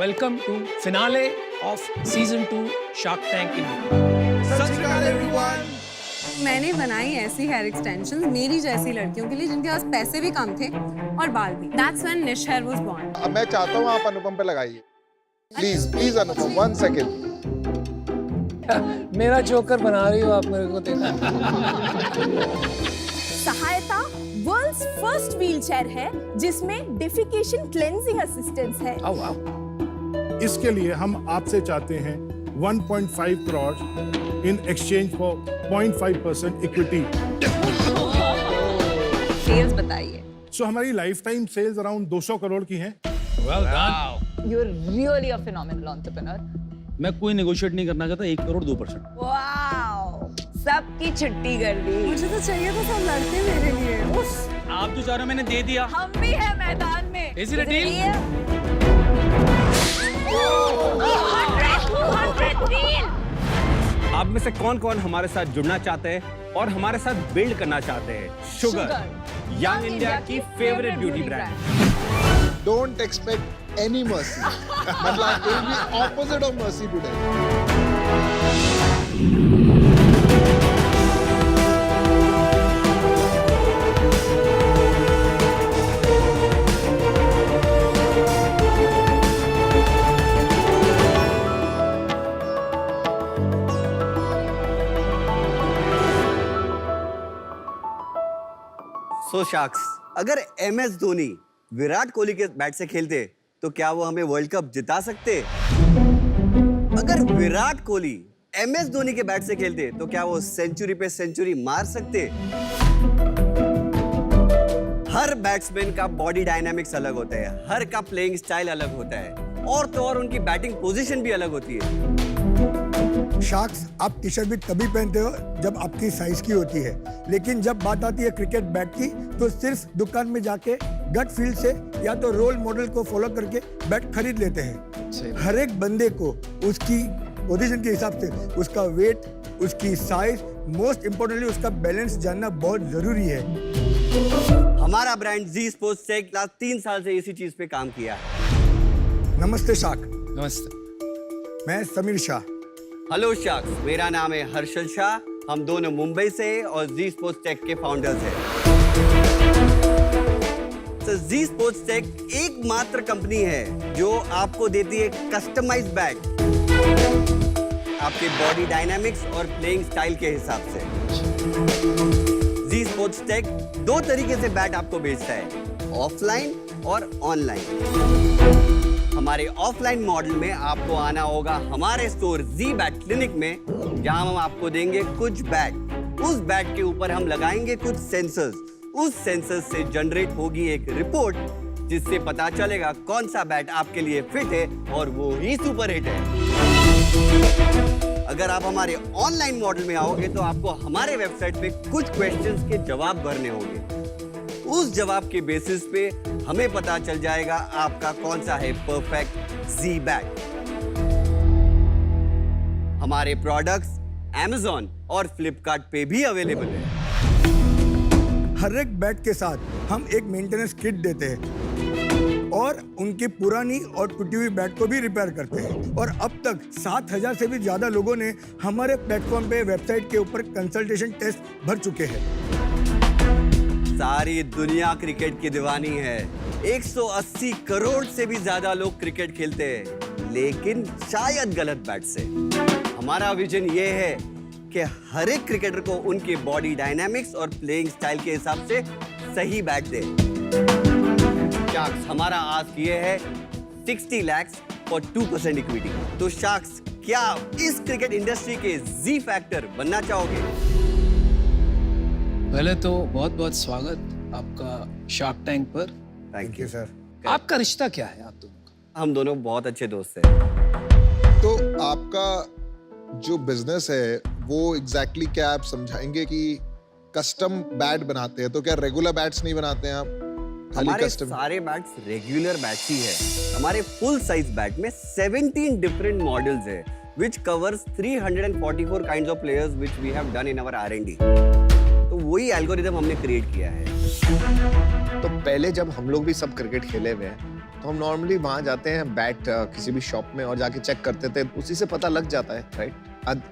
welcome to finale of season 2 Shark Tank India. सत श्री अकाल एवरीवन। मैंने बनाई ऐसी हेयर एक्सटेंशंस मेरी जैसी लड़कियों के लिए जिनके पास पैसे भी कम थे और बाल भी। That's when Nish hair was born. अब मैं चाहता हूँ आप अनुपम पे लगाइए, प्लीज प्लीज अनुपम, 1 सेकेंड। मेरा जोकर बना रही हो आप मेरे को देखा। सहायता वर्ल्ड्स फर्स्ट व्हीलचेयर है जिसमें डिफिकेशन क्लेंजिंग असिस्टेंस है। Oh, wow. इसके लिए हम आपसे चाहते हैं 1.5 crore in exchange for 0.5% equity. Sales बताइए। सो हमारी life time sales around 200 crore की हैं। Well done. You're really a phenomenal entrepreneur. मैं कोई नेगोशिएट नहीं करना चाहता, 1 करोड़ 2%। Wow! सबकी छुट्टी कर दी। मुझे तो चाहिए था सब लड़के मेरे लिए। उफ। आप जो चाह रहे हो मैंने दे दिया। हम भी है मैदान में। Is it a deal? 200 deal. आप में से कौन कौन हमारे साथ जुड़ना चाहते हैं और हमारे साथ बिल्ड करना चाहते हैं? शुगर, यंग इंडिया की favourite beauty brand. Don't expect any mercy, मतलब it will be opposite of mercy today. So sharks, अगर MS धोनी विराट कोहली के बैट से खेलते तो क्या वो हमें वर्ल्ड कप जिता सकते? अगर विराट कोहली MS धोनी के बैट से खेलते तो क्या वो सेंचुरी पे सेंचुरी मार सकते? हर बैट्समैन का बॉडी डायनामिक्स अलग होता है, हर का प्लेइंग स्टाइल अलग होता है, और तो और उनकी बैटिंग पोजीशन भी अलग होती है। शार्क्स, आप टी शर्ट भी तभी पहनते हो जब आपकी साइज की होती है, लेकिन जब बात आती है क्रिकेट बैट की तो सिर्फ दुकान में जाके गट फील से या तो रोल मॉडल को फॉलो करके बैट खरीद लेते हैं। हर एक बंदे को उसकी पोजीशन के हिसाब से उसका वेट, उसकी साइज, मोस्ट इम्पोर्टेंटली उसका बैलेंस जानना बहुत जरूरी है। हमारा ब्रांड जी स्पोर्ट्स टेक लास्ट 3 साल से इसी चीज पे काम किया है। नमस्ते शार्क, नमस्ते। मैं समीर शाह। हेलो शार्क्स, मेरा नाम है हर्षल शाह। हम दोनों मुंबई से और जी स्पोर्ट्स टेक के फाउंडर्स हैं। तो जी स्पोर्ट्स टेक एकमात्र कंपनी है जो आपको देती है कस्टमाइज्ड बैट आपके बॉडी डायनामिक्स और प्लेइंग स्टाइल के हिसाब से। जी स्पोर्ट्स टेक 2 तरीके से बैट आपको बेचता है, ऑफलाइन और ऑनलाइन। हमारे ऑफलाइन मॉडल में आपको आना होगा हमारे स्टोर जी बैट क्लिनिक में, जहां हम आपको देंगे कुछ बैट। उस बैट के ऊपर हम लगाएंगे कुछ सेंसर्स। उस सेंसर्स से जनरेट होगी एक रिपोर्ट जिससे पता चलेगा कौन सा बैट आपके लिए फिट है और वो ही सुपर हिट है। अगर आप हमारे ऑनलाइन मॉडल में आओगे तो आपको हमारे वेबसाइट पे कुछ क्वेश्चंस के जवाब भरने होंगे। उस जवाब के बेसिस पे हमें पता चल जाएगा आपका कौन सा है परफेक्ट जी बैट। हमारे प्रोडक्ट्स Amazon और Flipkart पे भी अवेलेबल है। हर एक बैट के साथ हम एक मेंटेनेंस किट देते हैं और उनकी पुरानी और टूटी हुई बैट को भी रिपेयर करते हैं। और अब तक 7000 से भी ज्यादा लोगों ने हमारे प्लेटफॉर्म पे वेबसाइट के ऊपर कंसल्टेशन टेस्ट भर चुके हैं। सारी दुनिया क्रिकेट की दीवानी है। 180 करोड़ से भी ज्यादा लोग क्रिकेट खेलते हैं, लेकिन शायद गलत बैट से। हमारा विजन ये है कि हर एक क्रिकेटर को उनके बॉडी डायनामिक्स और प्लेइंग स्टाइल के हिसाब से सही बैट दे। शार्क्स, हमारा आस्क ये है 60 लाख और 2% इक्विटी। तो शार्क्स, क्या आप इस क्रिकेट इंडस्ट्री के जी फैक्टर बनना चाहोगे? पहले तो बहुत बहुत स्वागत आपका शार्क टैंक पर। Thank you sir. आपका रिश्ता क्या है आप दोनों का? हम दोनों बहुत अच्छे दोस्त हैं। तो आपका जो बिजनेस है वो एग्जैक्टली क्या आप समझाएंगे कि कस्टम बैट बनाते हैं तो क्या रेगुलर बैट्स नहीं बनाते हैं आप? हमारे सारे बैट्स रेगुलर बैट्स ही है। हमारे फुल साइज बैट में 17 डिफरेंट मॉडल्स है which covers 344 kinds of players which we have done in our R&D। तो वही एल्गोरिदम हमने क्रिएट किया है। तो पहले जब हम लोग भी सब क्रिकेट खेले हुए हैं तो हम नॉर्मली वहां जाते हैं बैट किसी भी शॉप में और जाके चेक करते थे, उसी से पता लग जाता है, right?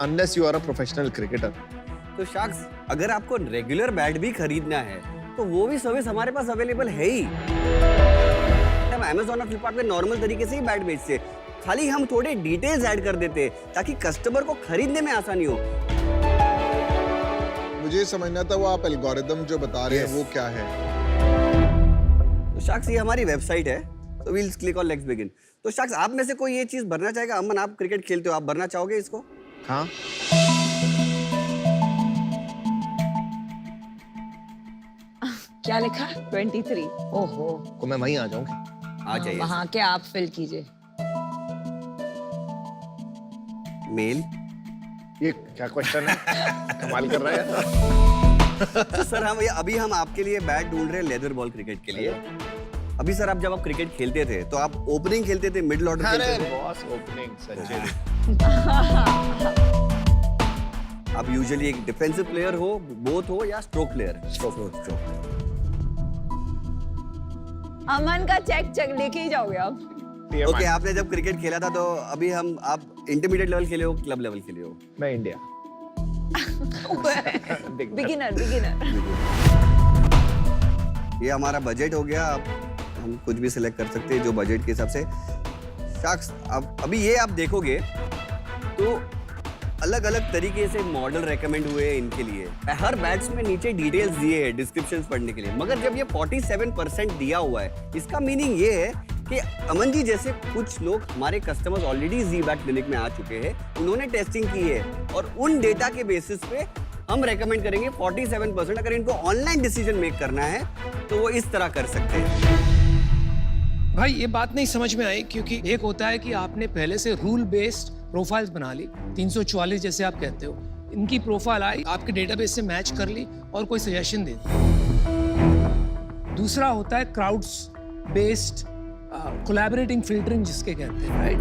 Unless you are a professional cricketer. तो शाक्स, अगर आपको रेगुलर बैट भी खरीदना है तो वो भी सर्विस हमारे पास अवेलेबल है ही। हम Amazon और Flipkart पे नॉर्मल तरीके से ही बैट बेचते, खाली हम थोड़े डिटेल्स ऐड कर देते ताकि कस्टमर को खरीदने में आसानी हो। मुझे समझना था वो आप एल्गोरिदम जो बता रहे हैं वो क्या है। तो शाक्स, ये हमारी वेबसाइट है, तो we'll click on let's begin. तो शाक्स, आप में से कोई ये चीज भरना चाहेगा? अमन, आप क्रिकेट खेलते हो, आप भरना चाहोगे इसको? हाँ, क्या लिखा? 23। ओहो, को मैं वहीं आ जाऊंगी। आ जाइए। वहाँ के आप फिल कीजिए। मेल। ये क्या क्वेश्चन है? कमाल कर रहा है। तो सर, अभी हम आपके लिए बैट ढूंढ रहे हैं लेदर बॉल क्रिकेट के लिए। अभी सर, जब आप क्रिकेट खेलते थे तो आप ओपनिंग खेलते थे, मिडिल ऑर्डर खेलते थे? Boss, opening Sachin. आप यूजुअली एक डिफेंसिव प्लेयर हो, बोथ हो, या स्ट्रोक प्लेयर? स्ट्रोक। अमन का चेक लेके ही जाओगे आप? ओके, आपने जब क्रिकेट खेला था तो अभी आप इंटरमीडिएट लेवल खेले हो, क्लब लेवल खेले हो? मैं इंडिया। बिगिनर। ये हमारा बजट हो गया। अब हम कुछ भी सिलेक्ट कर सकते हैं जो बजट के हिसाब से। शाक्स, अब अभी ये आप देखोगे तो अलग अलग तरीके से मॉडल रेकमेंड हुए हैं इनके लिए। हर बैट्स में नीचे डिटेल्स दिए हैं डिस्क्रिप्शंस पढ़ने के लिए, मगर जब ये 47% दिया हुआ है, इसका मीनिंग ये है कि अमन जी जैसे कुछ लोग हमारे कस्टमर्स ऑलरेडी जी बैट क्लिनिक में आ चुके हैं, उन्होंने टेस्टिंग की है और उन डेटा के बेसिस पे हम रेकमेंड करेंगे 47%। अगर इनको ऑनलाइन डिसीजन मेक करना है तो वो इस तरह कर सकते हैं। भाई ये बात नहीं समझ में आई, क्योंकि एक होता है कि आपने पहले से रूल बेस्ड प्रोफाइल्स बना ली, 344 जैसे आप कहते हो, इनकी प्रोफाइल आई, आपके डेटाबेस से मैच कर ली और कोई सजेशन दे दी। दूसरा होता है क्राउड्स बेस्ड कोलैबोरेटिंग फिल्टरिंग जिसके कहते हैं, राइट?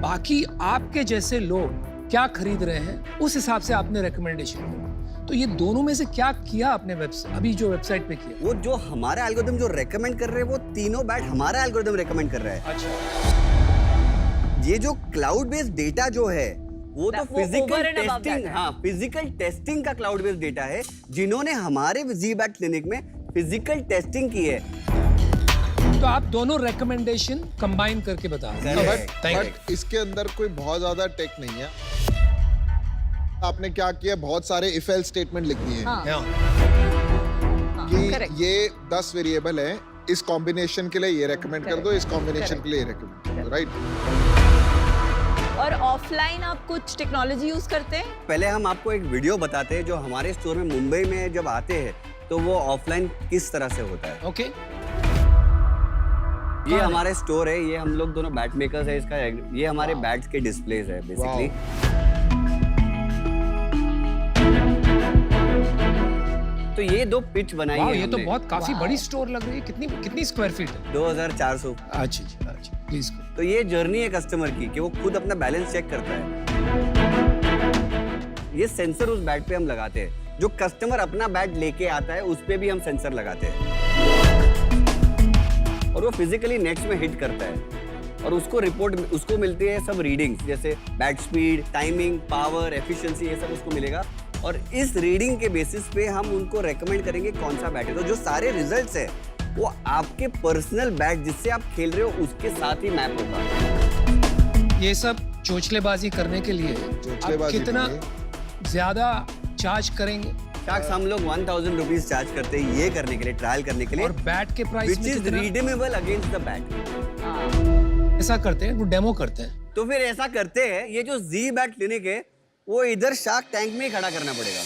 बाकी आपके जैसे लोग क्या खरीद रहे हैं उस हिसाब से आपने रिकमेंडेशन किया। तो ये दोनों में से क्या किया आपने अभी जो वेबसाइट पे किया? वो जो हमारा एल्गोरिथम जो रेकमेंड कर रहे हैं वो तीनों बैट हमारा एल्गोरिथम रेकमेंड कर रहा है। अच्छा, ये जो क्लाउड बेस्ड डेटा जो है वो तो physical over and above testing, that है। हाँ, फिजिकल टेस्टिंग का क्लाउड बेस्ड डेटा है, जिन्होंने हमारे जी बैट क्लिनिक में फिजिकल टेस्टिंग की है। तो आप दोनों रिकमेंडेशन कंबाइन करके बता रहे हैं। बट इसके अंदर कोई बहुत ज्यादा टेक नहीं है। आपने क्या किया, बहुत सारे इफ एल्स स्टेटमेंट लिख दिए हैं कि ये 10 वेरिएबल हैं, इस कॉम्बिनेशन के लिए ये रेकमेंड कर दो, इस कॉम्बिनेशन के लिए रेकमेंड कर दो, राइट? और ऑफलाइन आप कुछ टेक्नोलॉजी यूज करते हैं? पहले हम आपको एक वीडियो बताते हैं जो हमारे स्टोर में मुंबई में जब आते हैं तो वो ऑफलाइन किस तरह से होता है। ओके, ये हमारे स्टोर है, ये हम लोग दोनों बैट मेकर्स है, इसका ये हमारे बैट्स के डिस्प्लेज है बेसिकली। तो ये 2 पिच बनाई है ये तो हमने। बहुत काफी बड़ी स्टोर लग रही है। कितनी स्क्वायर फीट है? 2400। अच्छा, प्लीज। तो ये जर्नी है कस्टमर की कि वो खुद अपना बैलेंस चेक करता है। ये सेंसर उस बैट पे हम लगाते हैं, जो कस्टमर अपना बैट लेके आता है उस पे भी हम सेंसर लगाते हैं और वो फिजिकली नेट्स में हिट करता है और उसको मिलती है सब रीडिंग्स, जैसे bat speed, timing, power, efficiency, ये सब उसको मिलेगा और इस रीडिंग के बेसिस पे हम उनको रेकमेंड करेंगे कौन सा बैट है। तो जो सारे रिजल्ट्स है वो आपके पर्सनल बैट जिससे आप खेल रहे हो उसके साथ ही मैप होगा। ये सब चोचलेबाजी करने के लिए आप कितना ज्यादा चार्ज करेंगे? शाक्स, हम लोग 1000 रुपीज चार्ज करते हैं ये करने के लिए, ट्रायल करने के लिए, और बैट के price which is redeemable against the bat. ऐसा करते हैं, वो डेमो करते हैं। तो फिर ऐसा करते हैं, ये जो जी बैट क्लिनिक है वो इधर शार्क टैंक में ही खड़ा करना पड़ेगा।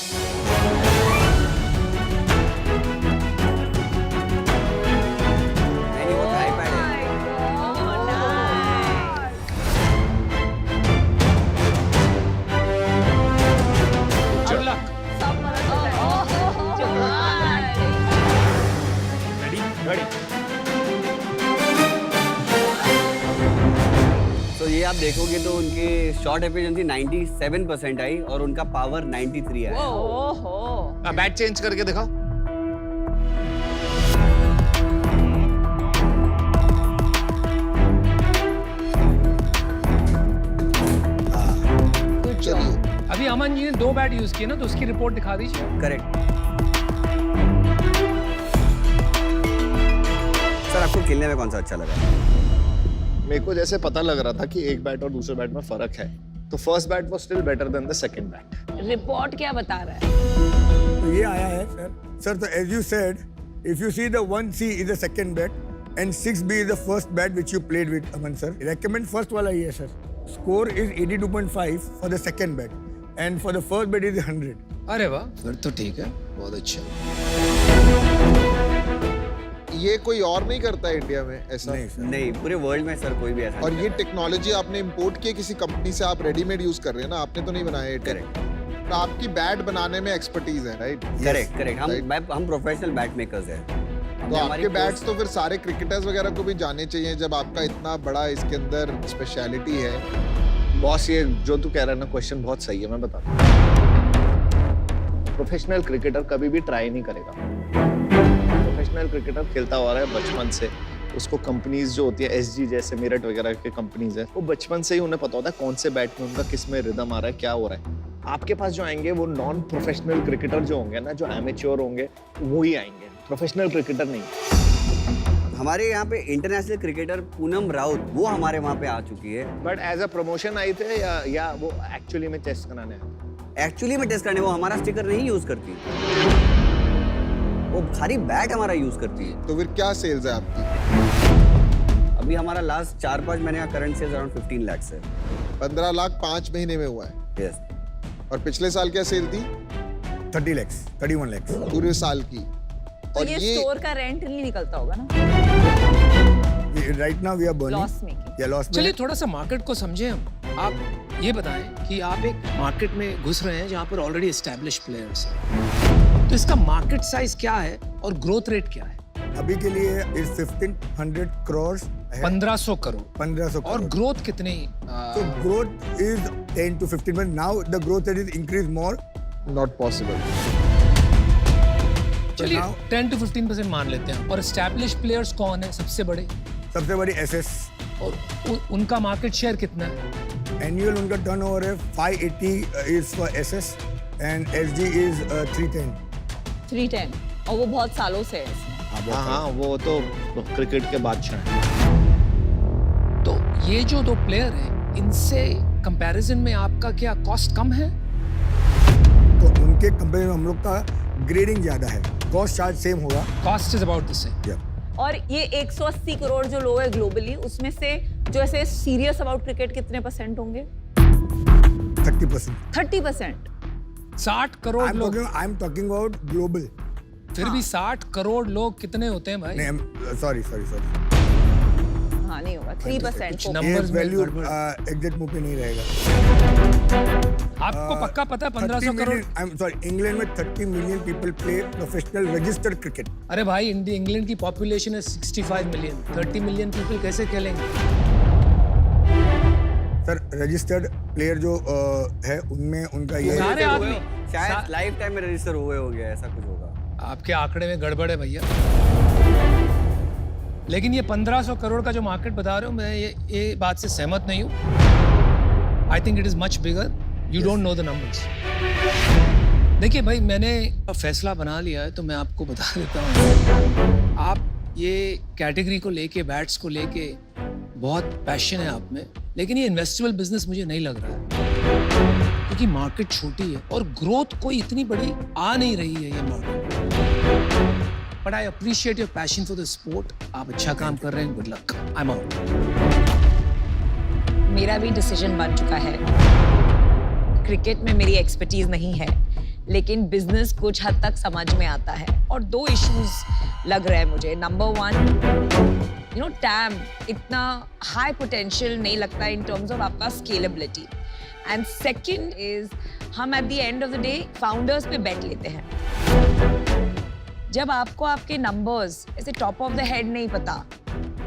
तो ये आप देखोगे तो उनके शॉट एफिशिएंसी 97% आई और उनका पावर 93 आया। ओहो, बैट चेंज करके दिखाओ। अमन जी ने 2 बैट यूज किए ना, तो उसकी रिपोर्ट दिखा दीजिए। करेक्ट। सर आपको खेलने में कौन सा अच्छा लगा? मेरे को जैसे पता लग रहा था कि एक बैट और दूसरे बैट में फर्क है, तो first bat was still better than the second bat. Report क्या बता रहा है? तो ये आया है सर। सर तो as you said, if you see the 1C is the second bat and 6B is the first bat which you played with Aman sir. Recommend first वाला ये है सर। Score is 82.5 for the second bat and for the first bat is 100। अरे वाह, फिर तो ठीक है, बहुत अच्छा। ये कोई और नहीं करता है इंडिया में ऐसा? नहीं सर। नहीं, पूरे वर्ल्ड में सर कोई भी ऐसा और नहीं ये करता। टेक्नोलॉजी आपने इंपोर्ट की है किसी कंपनी से, आप रेडीमेड यूज कर रहे हैं ना, आपने तो नहीं बनाया है? करेक्ट तो आपकी बैट बनाने में एक्सपर्टीज है, राइट? Correct correct. Right. हम प्रोफेशनल बैट मेकर्स हैं। तो आपके बैट्स तो फिर सारे क्रिकेटर्स वगैरह को भी जाने चाहिए, जब आपका इतना बड़ा इसके अंदर स्पेशलिटी है। बॉस, ये जो तू कह रहा है ना, क्वेश्चन बहुत सही है, मैं बताता हूँ। प्रोफेशनल क्रिकेटर कभी भी ट्राई नहीं करेगा। प्रोफेशनल क्रिकेटर खेलता हुआ रहा है बचपन से, उसको कंपनीज जो होती है एसजी जैसे मेरठ वगैरह के कंपनीज है, वो बचपन से ही उन्हें पता होता है कौन से बैट में उनका किस में रिदम आ रहा है, क्या हो रहा है। आपके पास जो आएंगे वो नॉन प्रोफेशनल क्रिकेटर जो होंगे ना, जो एमेच्योर होंगे, वो ही आएंगे, प्रोफेशनल क्रिकेटर नहीं। हमारे यहाँ पे इंटरनेशनल क्रिकेटर पूनम राउत, वो हमारे वहाँ पे आ चुकी है। But as a promotion I थे या वो एक्चुअली में टेस्ट कराने आए? एक्चुअली में टेस्ट करने वो हमारा स्टिकर नहीं यूज करती, वो खाली बैट हमारा यूज करती है। तो फिर क्या सेल्स है आपकी? अभी हमारा लास्ट 4-5 महीने का करंट सेल्स अराउंड 15 लाख है। 15 लाख 5 महीने में हुआ है। यस। और पिछले साल क्या सेल थी? 30 lakhs, 31 lakhs। पूरे साल की। तो और ये स्टोर का रेंट नहीं निकलता होगा ना? Right now we are burning loss making. या लॉस। चलिए थोड़ा सा मार्केट को समझे हम। आप ये बताएं कि आप एक मार्केट में घुस रहे हैं जहाँ पर ऑलरेडी एस्टैब्लिश प्लेयर्स हैं, तो इसका मार्केट साइज क्या है और ग्रोथ रेट क्या है? अभी के लिए इज 1500 crores है। 1500 करोड़। 1500 और crores। ग्रोथ कितनी? So growth is 10 to 15, but now the growth rate is increased more. Not possible. चलिए now- 10 to 15% मान लेते हैं। और एस्टैब्लिश प्लेयर्स कौन है सबसे बड़े? सबसे बड़ी SS। और उनका मार्केट शेयर कितना है? एनुअल उनका टर्नओवर है 580 is for SS and SG is 310। 310 और वो बहुत सालों से है इसमें। हाँ, वो तो क्रिकेट के बादशाह हैं। तो ये जो 2 प्लेयर हैं, इनसे कंपैरिजन में आपका क्या कॉस्ट कम है? तो उनके कंपेयर में हम लोग का ग्रेडिंग ज्यादा है, कॉस्ट चार्ज सेम होगा। Cost is about the same. और ये 180 करोड़ जो लोग हैं ग्लोबली, उसमें से जो ऐसे सीरियस अबाउट क्रिकेट कितने परसेंट होंगे? 30%। 30%। 60 करोड़ लोग। I am talking about global. फिर भी 60 करोड़ लोग कितने होते हैं भाई? नहीं, सॉरी। हाँ नहीं होगा 3%। कुछ ये numbers में वैल्यू गड़बड़। एग्जैक्ट मुंह पे नहीं रहेगा। आपको पक्का पता है 1500 crore? I am sorry, England में 30 million people play professional registered cricket. अरे भाई, इंग्लैंड की पॉपुलेशन है 65 मिलियन। 30 मिलियन पीपल कैसे खेलेंगे? सर रजिस्टर्ड प्लेयर जो है उनमें उनका ये सारे आदमी। शायद लाइफ टाइम में रजिस्टर हुए होंगे, ऐसा कुछ होगा। आपके आंकड़े में गड़बड़ है भैया। लेकिन ये 1500 करोड़ का जो मार्केट बता रहे हो, मैं ये बात से सहमत नहीं हूँ। I think it is much bigger. You don't know the numbers. देखिए भाई, मैंने फैसला बना लिया है तो मैं आपको बता देता हूँ। आप ये कैटेगरी को लेके, बैट्स को लेके बहुत पैशन है आप में, लेकिन ये इन्वेस्टेबल बिजनेस मुझे नहीं लग रहा है, क्योंकि मार्केट छोटी है और ग्रोथ कोई इतनी बड़ी आ नहीं रही है ये market. But I appreciate your passion for the sport. आप अच्छा काम कर रहे हैं, good luck. I am out. मेरा भी डिसीजन बन चुका है। क्रिकेट में मेरी एक्सपर्टीज नहीं है, लेकिन बिजनेस कुछ हद तक समझ में आता है। और 2 इश्यूज लग रहे हैं मुझे। नंबर 1, यू नो, टैम इतना हाई पोटेंशियल नहीं लगता इन टर्म्स ऑफ आपका स्केलेबिलिटी। एंड सेकंड इज, हम eight the end of the day founders पे बेट लेते हैं। जब आपको आपके नंबर्स ऐसे टॉप ऑफ द हेड नहीं पता,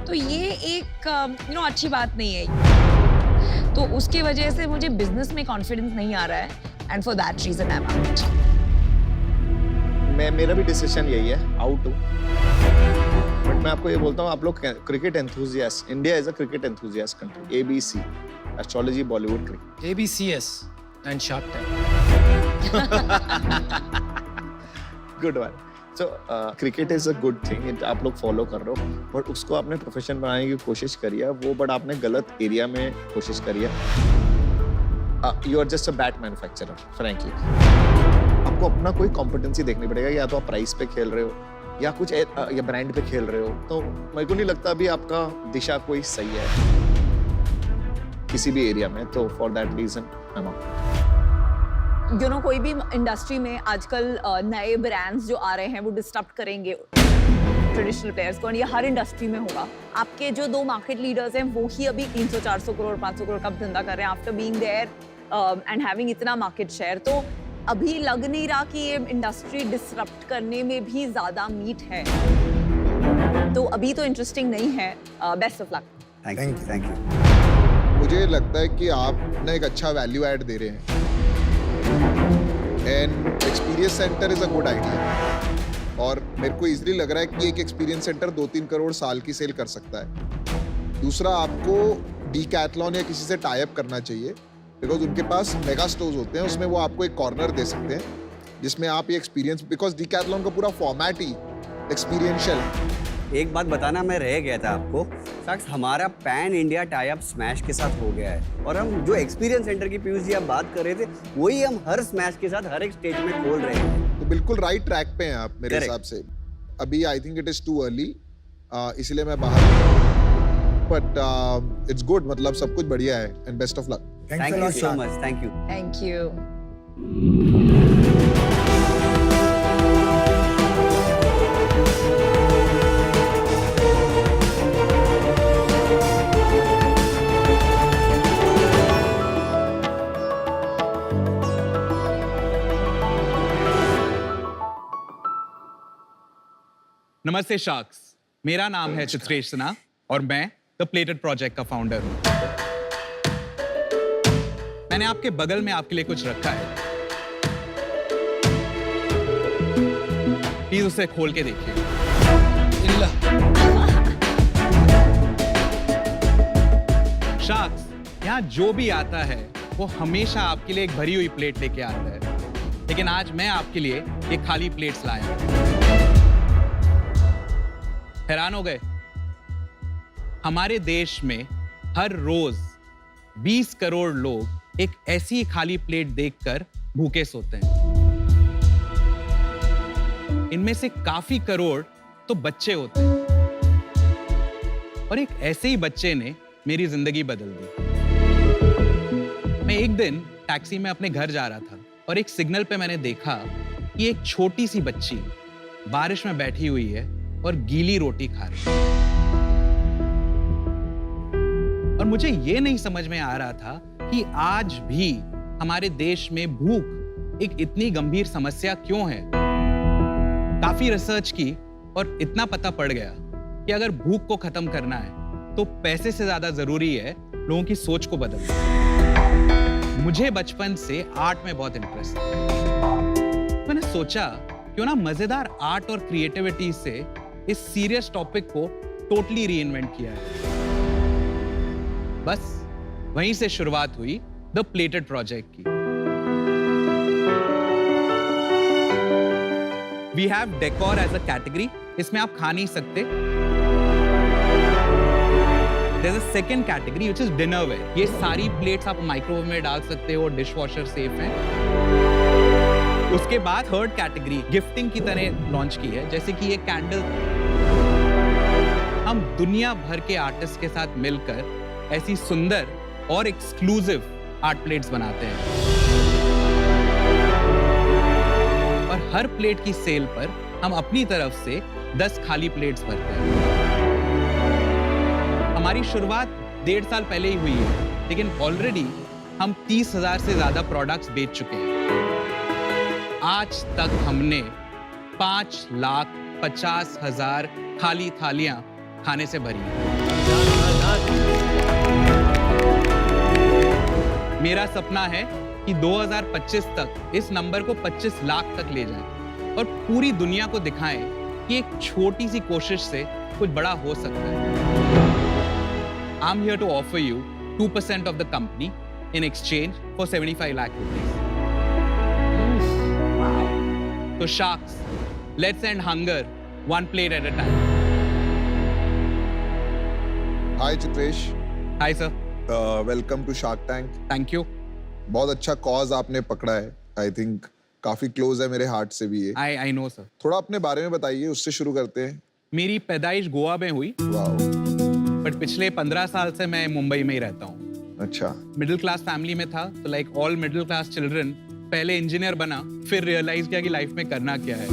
तो ये एक यू नो अच्छी बात नहीं है। तो उसके वजह से मुझे बिजनेस में कॉन्फिडेंस नहीं आ रहा है, and for that reason I am out. मेरा भी डिसीजन यही है, आउट हूँ। बट मैं आपको ये बोलता हूँ, आप लोग cricket enthusiast, India is a cricket enthusiast country. ABC, astrology, Bollywood cricket. ABCS and shark tank. Good one. So cricket is a good thing, आप लोग फॉलो कर रहे हो, बट उसको आपने प्रोफेशन बनाने की कोशिश करी है वो, बट आपने गलत एरिया में कोशिश करी है। You are just a bat manufacturer frankly. आपको अपना कोई कॉम्पिटेंसी देखनी पड़ेगा, या तो आप प्राइस पे खेल रहे हो या कुछ या ब्रांड पे खेल रहे हो, तो मेरे को नहीं लगता अभी आपका दिशा कोई सही है किसी भी एरिया में, तो for that reason I am out. You know कोई भी इंडस्ट्री में आजकल नए ब्रांड्स जो आ रहे हैं वो डिस्टर्ब करेंगे ट्रेडिशनल प्लेयर्स को, और ये हर इंडस्ट्री में होगा। आपके जो 2 मार्केट लीडर्स हैं वो ही अभी 300-400 करोड़ 500 करोड़ का धंधा कर रहे हैं after being there and having इतना मार्केट शेयर। तो अभी लग नहीं रहा कि ये इंडस्ट्री डिसरप्ट करने में भी ज्यादा मीट है, तो अभी तो इंटरेस्टिंग नहीं है। Best of luck. Thank you, thank you. मुझे लगता है कि आप ना एक अच्छा वैल्यू ऐड दे रहे हैं, and experience centre is a good idea, और मेरे को इजीली लग रहा है कि एक एक्सपीरियंस सेंटर 2-3 करोड़ साल की सेल कर सकता है। दूसरा, आपको डीकैथलॉन या किसी से टाई अप करना चाहिए, बिकॉज उनके पास मेगा स्टोर्स होते हैं, उसमें वो आपको एक कॉर्नर दे सकते हैं जिसमें आप ये एक्सपीरियंस, बिकॉज डीकैथलॉन का पूरा फॉर्मेट ही एक्सपीरियंशियल। एक बात बताना मैं रह गया था आपको, साक्ष, हमारा pan India tie up smash के साथ हो गया है, और हम जो एक्सपीरियंस सेंटर की पीयूष जी आप बात कर रहे थे वही हम हर स्मैश के साथ हर एक स्टेज में खोल रहे हैं। तो बिल्कुल राइट ट्रैक पे हैं आप मेरे Correct. हिसाब से। अभी I think it is too early, इसलिए मैं बाहर, बट इट्स गुड, मतलब सब कुछ बढ़िया है, and best of luck. Thank you so much, thank you. Thank you. नमस्ते शार्क्स, मेरा नाम है चित्रेश सिन्हा और मैं द प्लेटेड प्रोजेक्ट का फाउंडर हूं। मैंने आपके बगल में आपके लिए कुछ रखा है, प्लीज उसे खोल के देखिए। शार्क्स, यहाँ जो भी आता है वो हमेशा आपके लिए एक भरी हुई प्लेट लेके आता है, लेकिन आज मैं आपके लिए एक खाली प्लेट्स लाया हूं। हैरान हो गए? हमारे देश में हर रोज 20 करोड़ लोग एक ऐसी खाली प्लेट देखकर भूखे सोते हैं। इनमें से काफी करोड़ तो बच्चे होते हैं, और एक ऐसे ही बच्चे ने मेरी जिंदगी बदल दी। मैं एक दिन टैक्सी में अपने घर जा रहा था और एक सिग्नल पे मैंने देखा कि एक छोटी सी बच्ची बारिश में बैठी हुई है और गीली रोटी खा रही है। और मुझे ये नहीं समझ में आ रहा था कि आज भी हमारे देश में भूख एक इतनी गंभीर समस्या क्यों है। काफी रिसर्च की और इतना पता पड़ गया कि अगर भूख को खत्म करना है तो पैसे से ज्यादा जरूरी है लोगों की सोच को बदलना। मुझे बचपन से आर्ट में बहुत इंटरेस्ट है। मैंने सोचा क्यों ना मजेदार आर्ट और क्रिएटिविटी से इस सीरियस टॉपिक को टोटली रीइन्वेंट किया है। बस वहीं से शुरुआत हुई द प्लेटेड प्रोजेक्ट की। We have decor as a category, इसमें आप खा नहीं सकते। There's a second category which is dinnerware. ये सारी प्लेट्स आप माइक्रोवेव में डाल सकते हो, डिशवॉशर सेफ है। उसके बाद थर्ड कैटेगरी गिफ्टिंग की तरह लॉन्च की है, जैसे कि ये कैंडल। हम दुनिया भर के आर्टिस्ट के साथ मिलकर ऐसी सुंदर और एक्सक्लूसिव आर्ट प्लेट्स बनाते हैं, और हर प्लेट की सेल पर हम अपनी तरफ से 10 खाली प्लेट्स भरते हैं। हमारी शुरुआत 1.5 साल पहले ही हुई है, लेकिन ऑलरेडी हम 30,000 से ज्यादा प्रोडक्ट्स बेच चुके हैं। आज तक हमने 5,50,000 खाली थालियां खाने से भरी हैं। मेरा सपना है कि 2025 तक इस नंबर को 25 लाख तक ले जाएं और पूरी दुनिया को दिखाएं कि एक छोटी सी कोशिश से कुछ बड़ा हो सकता है। I'm here to offer you 2% of the company in exchange for 75 lakh rupees. So Sharks, let's end hunger one plate at a time. Hi Chitresh, Hi sir, welcome to Shark Tank. thank you. बहुत अच्छा cause आपने पकड़ा है, I think काफी close है मेरे heart से भी ये। I know sir. थोड़ा अपने बारे में बताइए, उससे शुरू करते हैं। मेरी पैदाइश गोवा में हुई, वाओ, बट पिछले 15 साल से मैं मुंबई में ही रहता हूँ। अच्छा। मिडिल क्लास फैमिली में था, तो like all middle class children पहले इंजीनियर बना, फिर रियलाइज किया कि लाइफ में करना क्या है।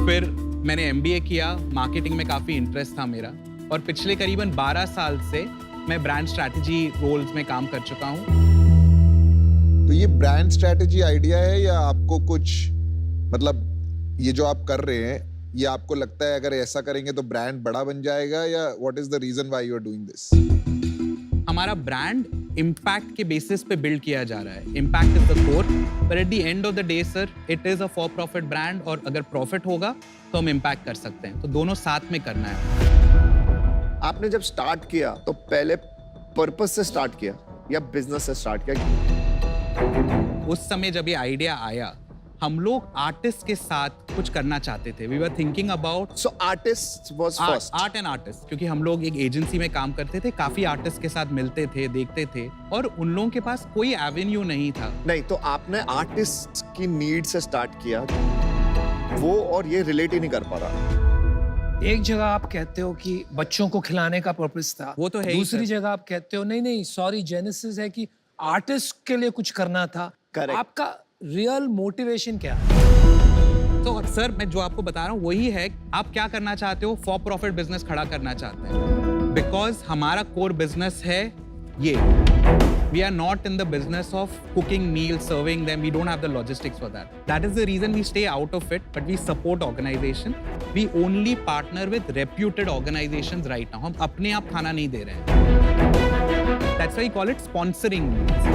फिर मैंने MBA किया, मार्केटिंग में काफी इंटरेस्ट था मेरा, और पिछले करीबन 12 साल से मैं ब्रांड स्ट्रैटेजी रोल्स में काम कर चुका हूँ। तो ये ब्रांड स्ट्रैटेजी आइडिया है या आपको कुछ, मतलब ये जो आप कर रहे हैं, ये आपको लगता है अगर ऐसा करेंगे तो ब्रांड बड़ा बन जाएगा, या what is the reason why you are doing this? हमारा ब्रांड इम्पैक्ट के बेसिस पे बिल्ड किया जा रहा है। इम्पैक्ट इज द कोर, पर at the end of the day sir, it is a for profit brand, और अगर प्रॉफिट होगा तो हम इम्पैक्ट कर सकते हैं, तो दोनों साथ में करना है। आपने जब स्टार्ट किया तो पहले पर्पस से स्टार्ट किया या बिजनेस से स्टार्ट किया? उस समय जब ये आइडिया आया, हम लोग आर्टिस्ट के साथ कुछ करना चाहते थे। We were thinking about so artist was first. Art and artist, क्योंकि हम लोग एक एजेंसी में काम करते थे, काफी आर्टिस्ट के साथ मिलते थे, देखते थे, और उन लोगों के पास कोई एवेन्यू नहीं था। नहीं, तो आपने आर्टिस्ट की नीड से स्टार्ट किया, वो और ये रिलेट ही नहीं कर पा रहा। एक जगह आप कहते हो कि बच्चों को खिलाने का पर्पस था, वो तो है ही दूसरी सर। जगह आप कहते हो नहीं सॉरी, जेनेसिस है कि आर्टिस्ट के लिए कुछ करना था। Correct. आपका रियल मोटिवेशन क्या? तो सर, मैं जो आपको बता रहा हूँ वही है, आप क्या करना चाहते हो? फॉर प्रॉफिट बिजनेस खड़ा करना चाहते हैं, बिकॉज हमारा कोर बिजनेस है ये। We are not in the business of cooking meals, serving them. We don't have the logistics for that. That is the reason we stay out of it, but we support organization. We only partner with reputed organizations right now. हम अपने आप खाना नहीं दे रहे हैं. That's why we call it sponsoring meals.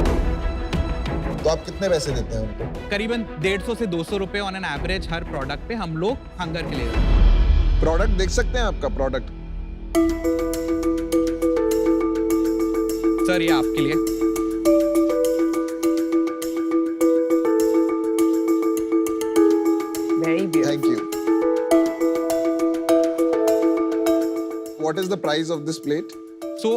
तो आप कितने पैसे देते हैं उनको? करीबन 150 से 200 रुपए on an average her product पे हम लोग हंगर के लिए देते हैं. प्रोडक्ट देख सकते हैं आपका प्रोडक्ट? सर, ये आपके लिए. Very beautiful. Thank you. What is the price of this plate? So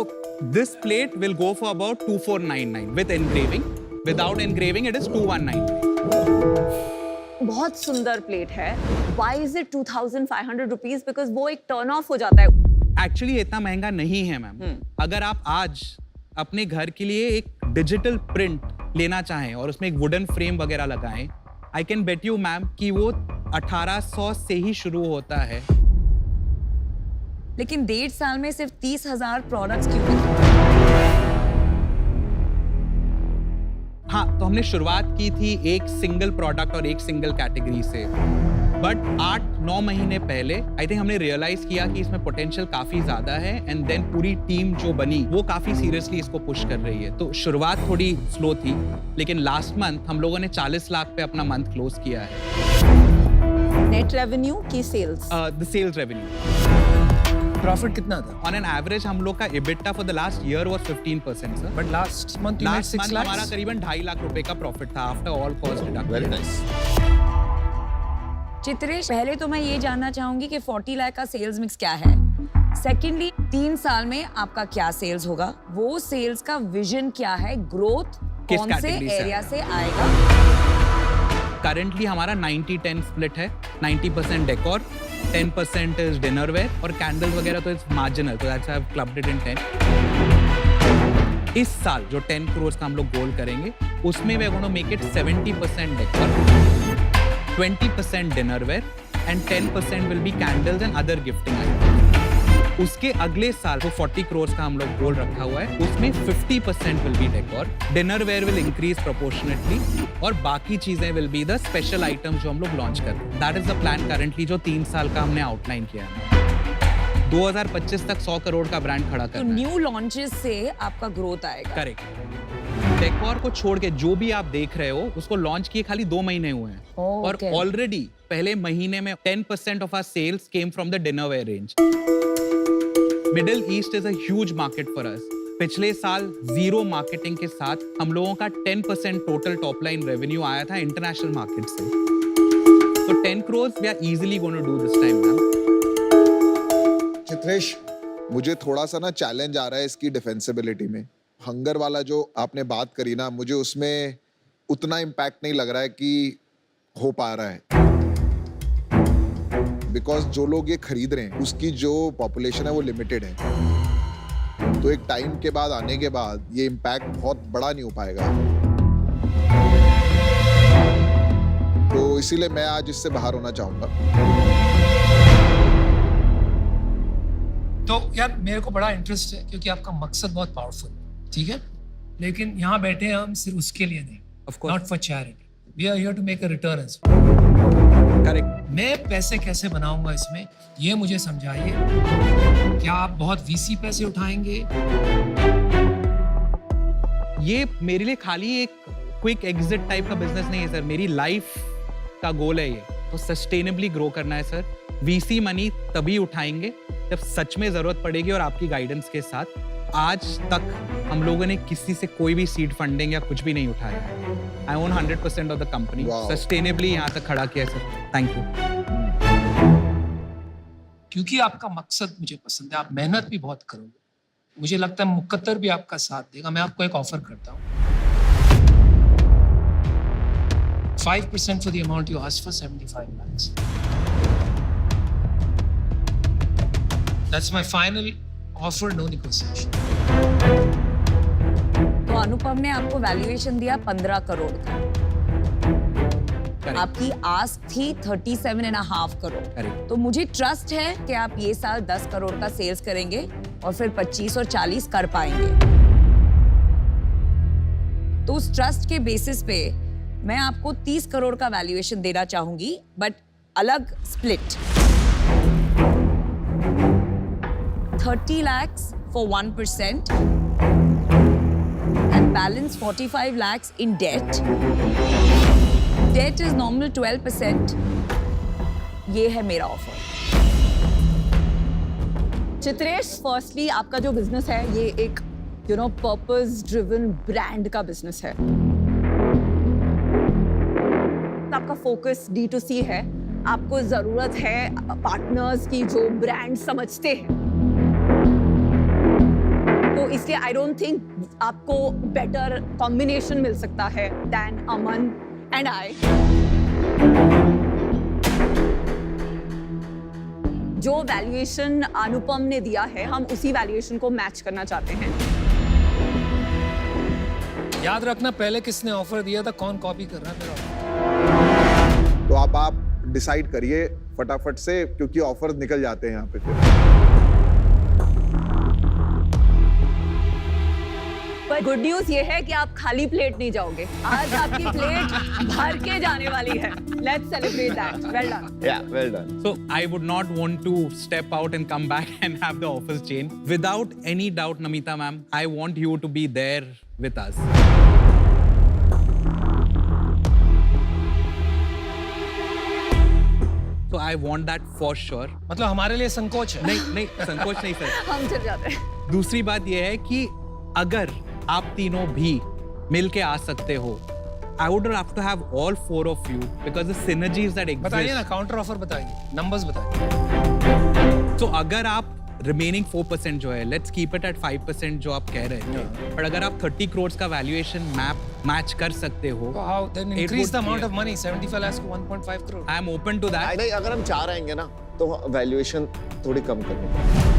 this plate will go for about 2499 with engraving. Without engraving, it is 2199. बहुत सुंदर प्लेट है. Why is it 2,500 rupees? Because वो एक turn off हो जाता है. Actually इतना महंगा नहीं है मैम. अगर आप आज अपने घर के लिए एक डिजिटल प्रिंट लेना चाहें और उसमें एक वुडन फ्रेम वगैरह लगाएं, I can bet you ma'am कि वो 1800 से ही शुरू होता है. लेकिन 1.5 साल में सिर्फ 30,000 प्रोडक्ट्स क्यों बिके? हाँ, तो हमने शुरुआत की थी एक सिंगल प्रोडक्ट और एक सिंगल कैटेगरी से, बट 8-9 महीने पहले आई थिंक हमने रियलाइज किया कि इसमें पोटेंशियल काफी ज्यादा है, एंड देन पूरी टीम जो बनी वो काफी सीरियसली इसको पुश कर रही है. तो शुरुआत थोड़ी स्लो थी, लेकिन लास्ट मंथ हम लोगों ने 40 लाख पे अपना मंथ क्लोज किया है. नेट रेवेन्यू की sales? The sales revenue. Profit कितना था? ऑन एन एवरेज हम लोग का EBITDA for the last year was 15%, sir. But last month you made 6 last lakh. हमारा करीबन 2.5 लाख रुपए का प्रॉफिट था after all cost deduct. Very nice. Chitresh, पहले तो मैं ये जानना चाहूंगी कि 40 लाख का सेल्स मिक्स क्या है. सेकेंडली, 3 साल में आपका क्या सेल्स होगा? वो सेल्स का विजन क्या है? ग्रोथ किस कौन से category से एरिया से आएगा? करंटली हमारा 90-10 स्प्लिट है. 90% डेकोर, 10% इज डिनर वेयर, और कैंडल्स वगैरह तो इज मार्जिनल, तो that's I have clubbed it in 10. इस साल जो 10 करोड़ का हम लोग गोल करेंगे, उसमें we are going to make it 70% decor, 20% dinner ware, and 10% will be candles and other gifting items. उसके अगले साल जो 40 करोड़ का हम लोग गोल रखा हुआ है, उसमें 50% will be decor, dinner ware will increase proportionately, और बाकी चीजें will be the special items जो हम लोग लॉन्च कर रहे हैं. That is the plan currently, जो 3 साल का हमने आउटलाइन किया है. 2025 तक 100 करोड़ का ब्रांड खड़ा तो करना है. न्यू लॉन्चेस से आपका ग्रोथ आएगा. करेक्ट. डेकोर को छोड़ के जो भी आप देख रहे हो, उसको लॉन्च किए खाली 2 महीने हुए हैं, और okay. ऑलरेडी पहले महीने में 10% of our sales came from the dinner ware range. Middle East is a huge market for us. पिछले साल जीरो मार्केटिंग के साथ हम लोगों का 10% टोटल टॉप लाइन रेवेन्यू आया था इंटरनेशनल मार्केट से। तो 10 crores we are easily going to do this time, ma'am. Chitresh, मुझे थोड़ा सा ना चैलेंज आ रहा है इसकी डिफेंसिबिलिटी में। हंगर वाला जो आपने बात करी ना, मुझे उसमें उतना इम्पैक्ट नहीं लग रहा है कि हो पा रहा है, बिकॉज जो लोग ये खरीद रहे हैं उसकी जो पॉपुलेशन है वो लिमिटेड है। तो एक टाइम के बाद आने के बाद ये इम्पैक्ट बहुत बड़ा नहीं हो पाएगा। तो इसीलिए मैं आज इससे बाहर होना चाहूंगा। तो यार मेरे को बड़ा इंटरेस्ट है क्योंकि आपका मकसद बहुत पावरफुल है, ठीक है, लेकिन यहाँ बैठे हैं हम सिर्फ उसके लिए नहीं, not for charity, we are here to make a return. Correct. मैं पैसे कैसे बनाऊंगा इसमें, ये मुझे समझाइए। क्या आप बहुत वीसी पैसे उठाएंगे? ये मेरे लिए खाली एक क्विक एग्जिट टाइप का बिजनेस नहीं है सर, मेरी लाइफ का गोल है ये। तो सस्टेनेबली ग्रो करना है सर। वीसी मनी तभी उठाएंगे जब सच में जरूरत पड़ेगी और आपकी गाइडेंस के साथ। आज तक हम लोगों ने किसी से कोई भी सीड फंडिंग या कुछ भी नहीं उठाया है। I own 100% of the company. Sustainably यहाँ तक खड़ा किया है सर। Thank you. क्योंकि आपका मकसद मुझे पसंद है, आप मेहनत भी बहुत करोगे, मुझे लगता है मुकद्दर भी आपका साथ देगा। मैं आपको एक ऑफर करता हूँ, 5% for the amount you asked for, 75 lakhs. That's my final offer, no negotiation. तो अनुपम ने आपको वैल्यूएशन दिया 15 करोड़ का, आपकी आस्क थी 37.5 करोड़। Correct. तो मुझे ट्रस्ट है कि आप ये साल 10 करोड़ का सेल्स करेंगे और फिर 25 और 40 कर पाएंगे। तो उस ट्रस्ट के बेसिस पे मैं आपको 30 करोड़ का वैल्यूएशन देना चाहूंगी, बट अलग split. 30 lakhs for 1% and balance 45 lakhs in debt. Debt is normal 12%. ये है मेरा ऑफर। चित्रेश, फर्स्टली आपका जो बिजनेस है ये एक पर्पस ड्रिवन ब्रांड का बिजनेस है। आपका फोकस D2C है, आपको जरूरत है पार्टनर्स की जो ब्रांड समझते हैं। तो इसलिए आई डोंट थिंक आपको बेटर कॉम्बिनेशन मिल सकता है देन अमन एंड आई। जो वैल्यूएशन अनुपम ने दिया है, हम उसी वैल्यूएशन को मैच करना चाहते हैं। याद रखना, पहले किसने ऑफर दिया था, कौन कॉपी कर रहा है मेरा ऑफर। तो आप डिसाइड करिए फटाफट से, क्योंकि ऑफर निकल जाते हैं यहाँ पे फिर। पर गुड न्यूज ये है कि आप खाली प्लेट नहीं जाओगे, आज आपकी प्लेट भर के जाने वाली है। Let's celebrate that. Well done. Yeah, well done. So I would not want to step out and come back and have the offers change. Without any doubt, Namita ma'am, I want you to be there with us. So I want that for sure. मतलब हमारे लिए संकोच है? नहीं संकोच नहीं sir. हम चल जाते हैं। दूसरी बात यह है कि अगर आप तीनों भी मिल के आ सकते हो, I would have to have all four of you because the synergies that exist. बताइए ना, काउंटर ऑफर बताइए, नंबर्स बताइए। तो अगर आप रिमेनिंग 4% जो है, लेट्स कीप इट एट 5% जो आप कह रहे थे, पर अगर आप 30 करोड़ का वैल्यूएशन मैच कर सकते हो, तो how then increase the amount of money 75 lakhs को 1.5 crore. I am open to that. नहीं, अगर हम 4 आएंगे ना तो वैल्यूएशन थोड़ी कम करनी पड़ेगी।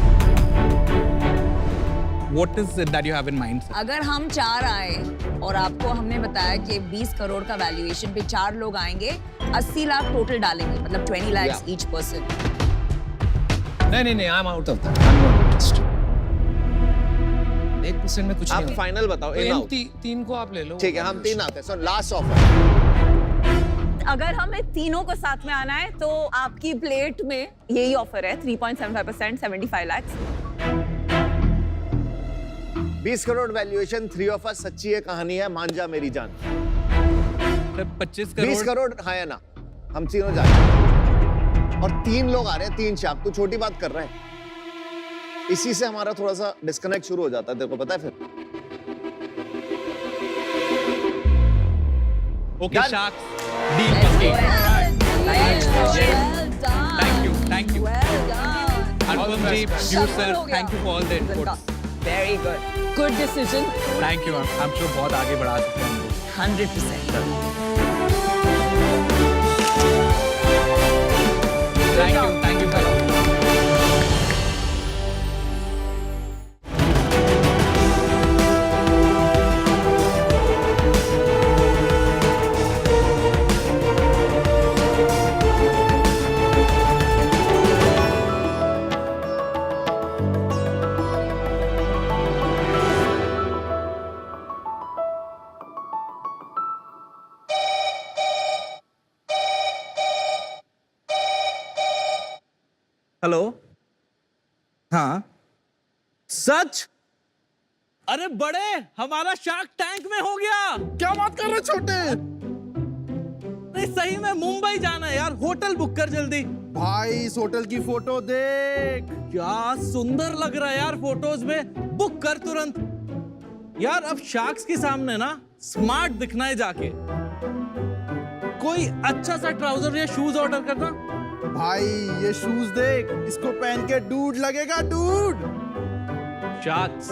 What is it that you have in mind, sir? अगर हम 4 आए और आपको हमने बताया कि 20 करोड़ का वैल्यूएशन पे 4 लोग आएंगे, 80 लाख टोटल डालेंगे, मतलब 20 lakhs each person। नहीं, आई am out of that. I am not interested. 1% में कुछ नहीं आप होगा। फाइनल बताओ। तो इन 3 को आप ले लो। ठीक है, हम 3 आते हैं। So last offer. अगर हमें तीनों को साथ में आना है तो आपकी प्लेट में यही ऑफर है, 3.75%, 75 lakhs। 20 crore valuation, 3 of us, सच्ची है कहानी है, मान जा मेरी जान। 25 करोड़। 20 करोड़ हाँ या ना, हम तीनों जाते हैं। और 3 लोग आ रहे हैं, 3 शाख, तू छोटी बात कर रहा है। इसी से हमारा थोड़ा सा डिस्कनेक्ट शुरू हो जाता है, तेरे को पता है फिर। ओके शार्क्स, डील पक्की। Thank you Anupam ji, you sir, thank you for all the inputs. Very good. Good decision. Thank you, I'm sure बहुत आगे बढ़ा सकते हैं 100%. Thank you fellow. हेलो, हाँ सच? अरे बड़े, हमारा शार्क टैंक में हो गया। क्या बात कर रहे छोटे? अरे सही में मुंबई जाना है यार, होटल बुक कर जल्दी। भाई इस होटल की फोटो देख, क्या सुंदर लग रहा है यार फोटोज में, बुक कर तुरंत। यार अब शार्क्स के सामने ना स्मार्ट दिखना है जाके। कोई अच्छा सा ट्राउजर या शूज ऑर्डर करना। भाई ये शूज देख, इसको पहन के डूड लगेगा, डूड। शार्क्स,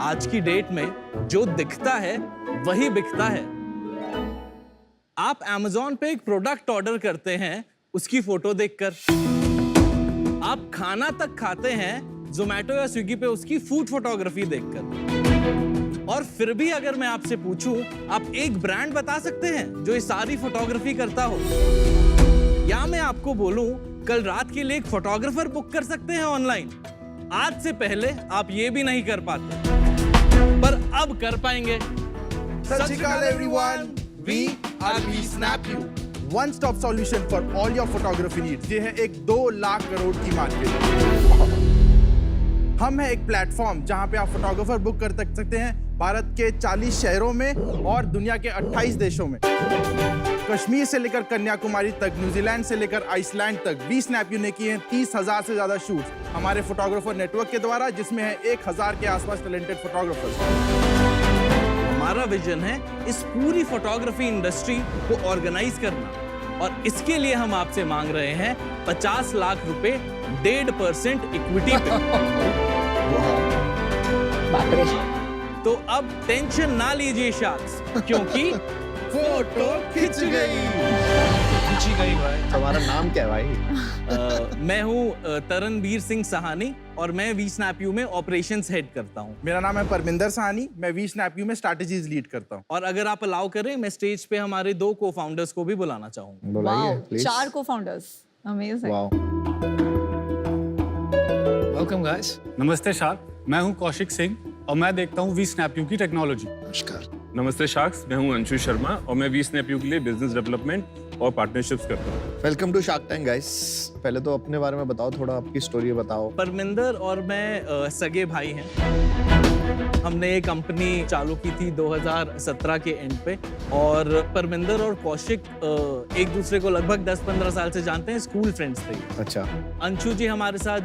आज की डेट में जो दिखता है वही बिकता है। आप Amazon पे एक प्रोडक्ट ऑर्डर करते हैं उसकी फोटो देखकर, आप खाना तक खाते हैं Zomato या स्विगी पे उसकी फूड फोटोग्राफी देखकर। और फिर भी अगर मैं आपसे पूछूं, आप एक ब्रांड बता सकते हैं जो ये सारी फोटोग्राफी करता हो? या मैं आपको बोलूं, कल रात के लिए एक फोटोग्राफर बुक कर सकते हैं ऑनलाइन? आज से पहले आप ये भी नहीं कर पाते, पर अब कर पाएंगे। सत श्री अकाल everyone, we are we snap you, one stop solution for all your photography needs. ये है एक 2 लाख करोड़ की मार्केट। हम है एक प्लेटफॉर्म जहां पे आप फोटोग्राफर बुक कर सकते हैं भारत के 40 शहरों में और दुनिया के 28 देशों में। कश्मीर से लेकर कन्याकुमारी तक, न्यूजीलैंड से लेकर आइसलैंड तक वी स्नैपयू ने किए हैं 30,000 से ज्यादा शूट्स हमारे फोटोग्राफर नेटवर्क के द्वारा, जिसमें है 1,000 के आसपास टैलेंटेड फोटोग्राफर्स। हमारा विजन है इस पूरी फोटोग्राफी इंडस्ट्री को ऑर्गेनाइज करना, और इसके लिए हम आपसे मांग रहे हैं 50 लाख रुपए 1.5% इक्विटी पे। तो अब टेंशन ना लीजिए शार्क्स, क्योंकि फोटो खिंच गई। भाई तुम्हारा नाम क्या है भाई? मैं हूँ तरनबीर सिंह सहानी और मैं वी स्नैपयू में ऑपरेशंस हेड करता हूँ। मेरा नाम है परमिंदर सहानी, मैं वी स्नैपयू में स्ट्रैटेजीज लीड करता हूँ। और अगर आप अलाउ करें, मैं स्टेज पे हमारे 2 को-फाउंडर्स को भी बुलाना चाहूँगा। बुलाइए please. 4 co-founders. Amazing. Wow. Welcome guys. नमस्ते शार्क, मैं हूं कौशिक सिंह और मैं देखता हूं वी स्नैपयू की टेक्नोलॉजी। नमस्कार। नमस्ते शार्क्स, मैं हूं अंशु शर्मा और मैं वी स्नैपयू के लिए बिजनेस डेवलपमेंट और पार्टनरशिप्स करता हूं। Welcome to Shark Tank guys. पहले तो अपने बारे में बताओ, थोड़ा आपकी स्टोरी बताओ। परमिंदर और मैं सगे भाई हैं। हमने एक कंपनी चालू की थी 2017 के एंड पे, और परमिंदर और कौशिक एक दूसरे को लगभग 10-15 साल से जानते हैं, स्कूल फ्रेंड्स थे। अच्छा। अंशु जी हमारे साथ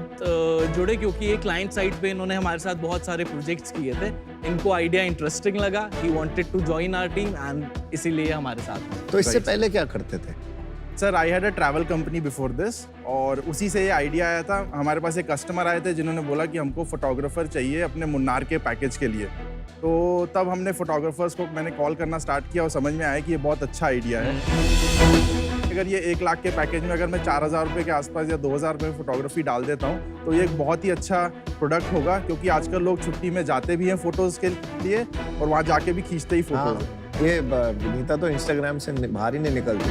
जुड़े क्योंकि एक क्लाइंट साइड पे इन्होंने हमारे साथ बहुत सारे प्रोजेक्ट्स किए थे। इनको आइडिया इंटरेस्टिंग लगा, he wanted to join our team and इसीलिए हमारे साथ। तो इससे पहले क्या करते थे? Sir I had a travel company before this, और उसी से ये आइडिया आया था। हमारे पास एक कस्टमर आए थे जिन्होंने बोला कि हमको फोटोग्राफर चाहिए अपने मुन्नार के पैकेज के लिए। तो तब हमने फोटोग्राफर्स को मैंने कॉल करना स्टार्ट किया और समझ में आया कि ये बहुत अच्छा आइडिया है। अगर ये 1 लाख के पैकेज में अगर मैं 4,000 रुपये के आसपास या 2,000 रुपये फोटोग्राफी डाल देता हूँ तो ये एक बहुत ही अच्छा प्रोडक्ट होगा, क्योंकि आजकल लोग छुट्टी में जाते भी हैं फोटोज़ के लिए और वहाँ जाके भी खींचते ही फोटोज। ये विनीता तो इंस्टाग्राम से बाहर ही नहीं निकलती।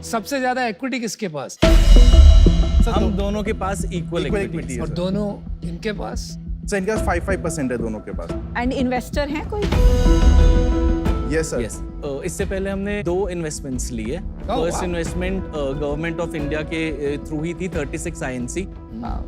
सबसे ज्यादा इक्विटी किसके पास? हम दोनों के पास इक्वल इक्विटी है। और दोनों इनके पास? सर इनके पास 5% है दोनों के पास। एंड इन्वेस्टर हैं कोई? Yes sir. यस। इससे पहले हमने 2 इन्वेस्टमेंट्स लिए। First investment government of India के थ्रू ही थी 36 INC,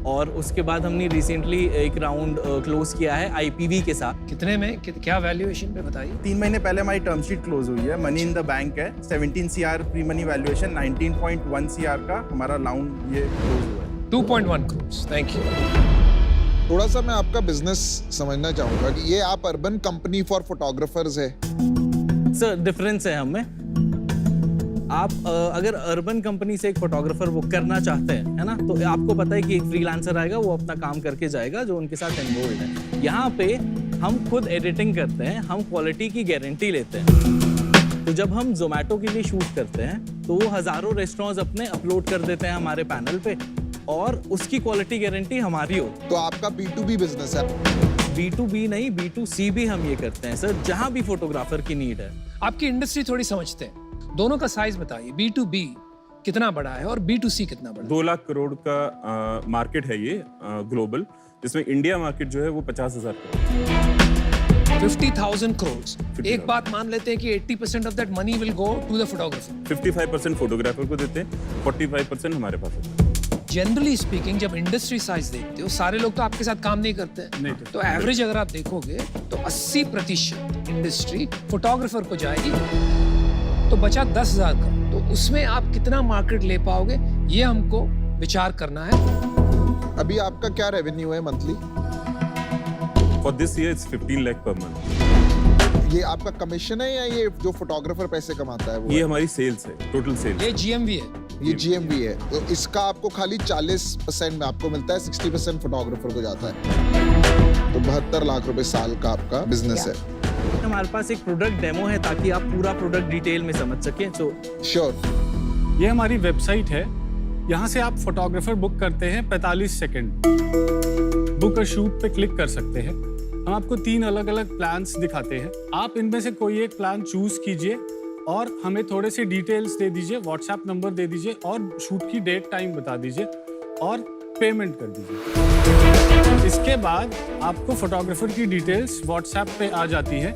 और उसके बाद हमने रिसेंटली एक राउंड क्लोज किया है IPV के साथ। कितने में, क्या वैल्यूएशन पे बताइए? 3 महीने पहले हमारी टर्म शीट क्लोज हुई है। मनी इन द बैंक है 17 CR pre money valuation, 19.1 CR का हमारा राउंड ये क्लोज हुआ है। 2.1 crores. Thank you. थोड़ा सा मैं आपका बिजनेस समझना चाहूंगा कि ये आप अर्बन कंपनी फॉर फोटोग्राफर्स है। सर डिफरेंस है हमें। आप अगर अर्बन कंपनी से एक फोटोग्राफर बुक करना चाहते हैं, है ना, तो आपको पता है कि एक फ्रीलांसर आएगा, वो अपना काम करके जाएगा जो उनके साथ एनरोल्ड है। यहाँ पे हम खुद एडिटिंग करते हैं, हम क्वालिटी की गारंटी लेते हैं। तो जब हम जोमेटो के लिए शूट करते हैं तो वो हजारों रेस्टोरेंट्स अपने अपलोड कर देते हैं हमारे पैनल पे और उसकी क्वालिटी गारंटी हमारी होती है। तो आपका B2B बिजनेस है? B2B नहीं, B2C भी हम ये करते हैं सर, जहाँ भी फोटोग्राफर की नीड है। आपकी इंडस्ट्री थोड़ी समझते हैं, दोनों का साइज बताइए। B2B कितना बड़ा है और B2C कितना बड़ा है? 2 लाख करोड़ का मार्केट है ये ग्लोबल, जिसमें इंडिया मार्केट जो है वो 50,000 करोड़। 50,000 crores. एक बात मान लेते हैं कि 80% of that money will go to the photographer. 55% photographer को देते हैं, 45% हमारे पास होता है। जनरली स्पीकिंग जब इंडस्ट्री साइज देखते हो, सारे लोग तो आपके साथ काम नहीं करते हैं। नहीं तो एवरेज अगर आप देखोगे तो 80% इंडस्ट्री फोटोग्राफर को जाएगी, तो बचा 10,000 करोड़। तो उसमें आप कितना मार्केट ले पाओगे, ये हमको विचार करना है। अभी आपका क्या रेवेन्यू है monthly? For this year it's 15 lakh per month. ये आपका कमीशन है या ये जो फोटोग्राफर पैसे कमाता है वो? ये हमारी सेल्स है, टोटल सेल्स। ये GMV है। ये GMV है। तो इसका आपको खाली 40% में आपको मिलता है, 60% फोटोग्राफर को जाता है। तो 72 लाख रुपए साल का आपका बिजनेस है। हमारे पास एक प्रोडक्ट डेमो है ताकि आप पूरा प्रोडक्ट डिटेल में समझ सकें। तो श्योर। ये हमारी वेबसाइट है, यहाँ से आप फोटोग्राफर बुक करते हैं 45 सेकंड। बुक और शूट पे क्लिक कर सकते हैं। हम आपको 3 अलग अलग प्लान्स दिखाते हैं, आप इनमें से कोई एक प्लान चूज कीजिए और हमें थोड़े से डिटेल्स दे दीजिए, व्हाट्सएप नंबर दे दीजिए और शूट की डेट टाइम बता दीजिए और पेमेंट कर दीजिए। इसके बाद आपको फोटोग्राफर की डिटेल्स व्हाट्सएप पे आ जाती है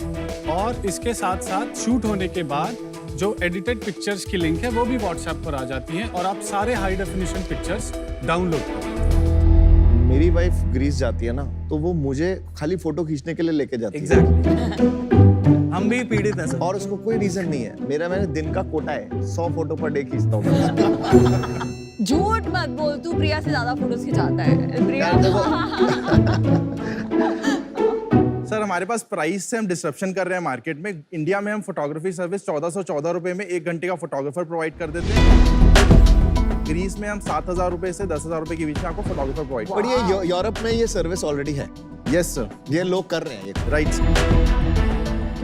और इसके साथ साथ शूट होने के बाद जो एडिटेड पिक्चर्स की लिंक है वो भी व्हाट्सएप पर आ जाती है और आप सारे हाई डेफिनेशन पिक्चर्स डाउनलोड कर सकते हैं। मेरी वाइफ ग्रीस जाती है ना, तो वो मुझे खाली फोटो खींचने के लिए लेके जाती है। एग्जैक्टली। हम भी पीड़ित हैं सर। और उसको कोई रीजन नहीं है। मैंने दिन का कोटा है, 100 फोटो पर डे खींचता हूँ। झूठ मत बोल, तू प्रिया से ज्यादा फोटोज खिंचाता है। प्रिया सर हमारे पास प्राइस से हम डिस्ट्रप्शन कर रहे हैं मार्केट में। इंडिया में हम फोटोग्राफी सर्विस 1414 रुपए में 1 घंटे का फोटोग्राफर प्रोवाइड कर देते हैं। ग्रीस में हम 7,000 रुपए से 10,000 रुपए के बीच में आपको फोटोग्राफर प्रोवाइड पर ये यूरोप में ये सर्विस ऑलरेडी है। यस सर, ये लोग कर रहे हैं ये। राइट।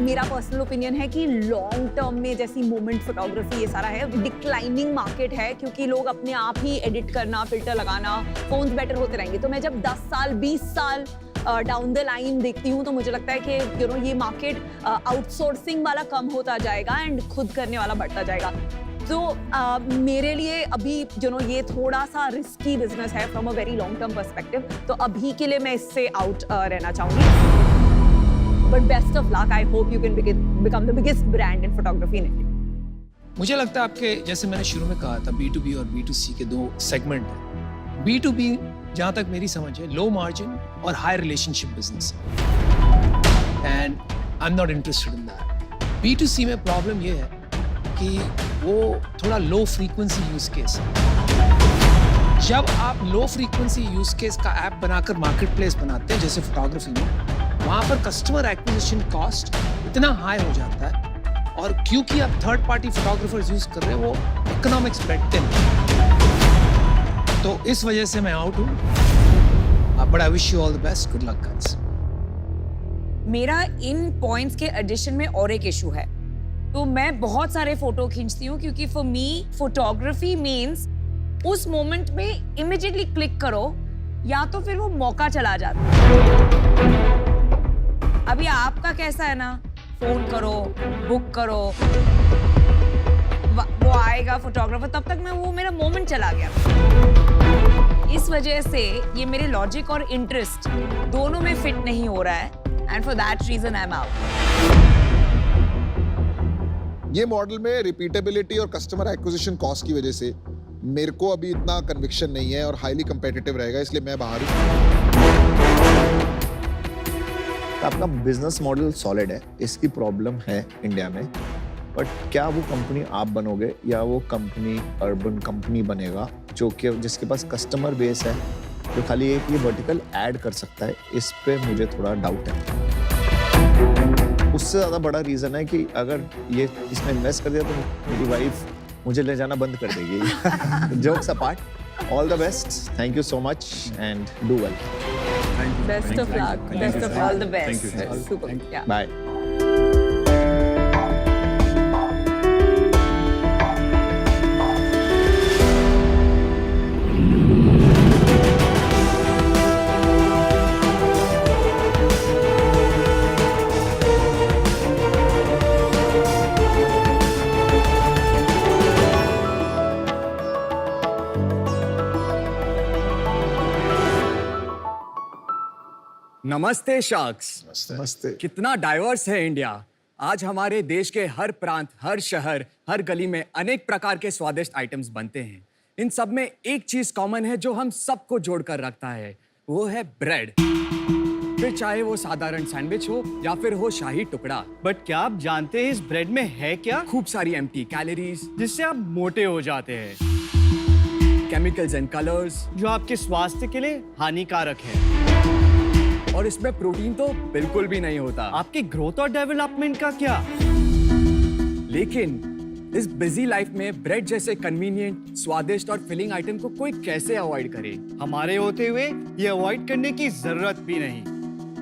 मेरा पर्सनल ओपिनियन है कि लॉन्ग टर्म में जैसी मोमेंट फोटोग्राफी ये सारा है, डिक्लाइनिंग मार्केट है, क्योंकि लोग अपने आप ही एडिट करना, फिल्टर लगाना, फोन्स बेटर होते रहेंगे। तो मैं जब 10 साल 20 साल डाउन द लाइन देखती हूँ तो मुझे लगता है कि ये मार्केट आउटसोर्सिंग वाला कम होता जाएगा एंड खुद करने वाला बढ़ता जाएगा। तो मेरे लिए अभी ये थोड़ा सा रिस्की बिजनेस है from a very long term perspective. तो अभी के लिए मैं इससे आउट रहना चाहूंगी। But best of luck, I hope you can become the biggest brand in photography in India. मुझे लगता है आपके, जैसे मैंने शुरू में कहा था, B2B और B2C के 2 सेगमेंट हैं। B2B जहां तक मेरी समझ है लो मार्जिन और हाई रिलेशनशिप बिजनेस है, and I am not interested in that. B2C में प्रॉब्लम ये है कि वो थोड़ा लो फ्रीक्वेंसी यूज केस है। जब आप लो फ्रीक्वेंसी यूज केस का ऐप बनाकर मार्केट प्लेस बनाते हैं, जैसे फोटोग्राफी में, वहां पर कस्टमर एक्विजिशन कॉस्ट इतना हाई हो जाता है, और क्योंकि आप थर्ड पार्टी फोटोग्राफर्स यूज कर रहे हैं, वो इकोनॉमिक्स बैठते हैं। तो इस वजह से मैं आउट हूं। But I wish you all the best, good luck guys. मेरा इन पॉइंट्स के एडिशन में और एक इशू है। तो मैं बहुत सारे फोटो खींचती हूँ क्योंकि फॉर मी फोटोग्राफी मीन्स उस मोमेंट में इमीडिएटली क्लिक करो या तो फिर वो मौका चला जाता है। अभी आपका कैसा है ना, फोन करो, बुक करो, वो आएगा फोटोग्राफर, तब तक मैं वो मेरा मोमेंट चला गया। इस वजह से ये मेरे लॉजिक और इंटरेस्ट दोनों में फिट नहीं हो रहा है, and for that reason I am out. ये मॉडल में रिपीटेबिलिटी और कस्टमर एक्विजिशन कॉस्ट की वजह से मेरे को अभी इतना कन्विक्शन नहीं है और हाईली कंपेटिटिव रहेगा, इसलिए मैं बाहर हूं। आपका बिजनेस मॉडल सॉलिड है, इसकी प्रॉब्लम है इंडिया में बट क्या वो कंपनी आप बनोगे या वो कंपनी अर्बन कंपनी बनेगा जो कि जिसके पास कस्टमर बेस है, जो खाली एक ये वर्टिकल ऐड कर सकता है, इस पे मुझे थोड़ा डाउट है। उससे ज़्यादा बड़ा रीज़न है कि अगर ये इसमें इन्वेस्ट कर दिया तो मेरी वाइफ मुझे ले जाना बंद कर देगी। Jokes apart, all the best, thank you so much and do well. Best of luck, best of all the best. Super, या बाय। नमस्ते शार्क्स। नमस्ते। कितना डाइवर्स है इंडिया। आज हमारे देश के हर प्रांत, हर शहर, हर गली में अनेक प्रकार के स्वादिष्ट आइटम्स बनते हैं। इन सब में एक चीज कॉमन है जो हम सबको जोड़कर रखता है, वो है ब्रेड। फिर चाहे वो साधारण सैंडविच हो या फिर हो शाही टुकड़ा। बट क्या आप जानते हैं इस ब्रेड में है क्या? खूब सारी एम्प्टी कैलोरीज, जिससे आप मोटे हो जाते हैं, केमिकल्स एंड कलर्स जो आपके स्वास्थ्य के लिए हानिकारक है। और इसमें प्रोटीन तो बिल्कुल भी नहीं होता। आपकी ग्रोथ और डेवलपमेंट का क्या? लेकिन इस बिजी लाइफ में ब्रेड जैसे कन्वीनियंट, स्वादिष्ट और फिलिंग आइटम को कोई कैसे अवॉइड करे? हमारे होते हुए ये अवॉइड करने की जरूरत भी नहीं।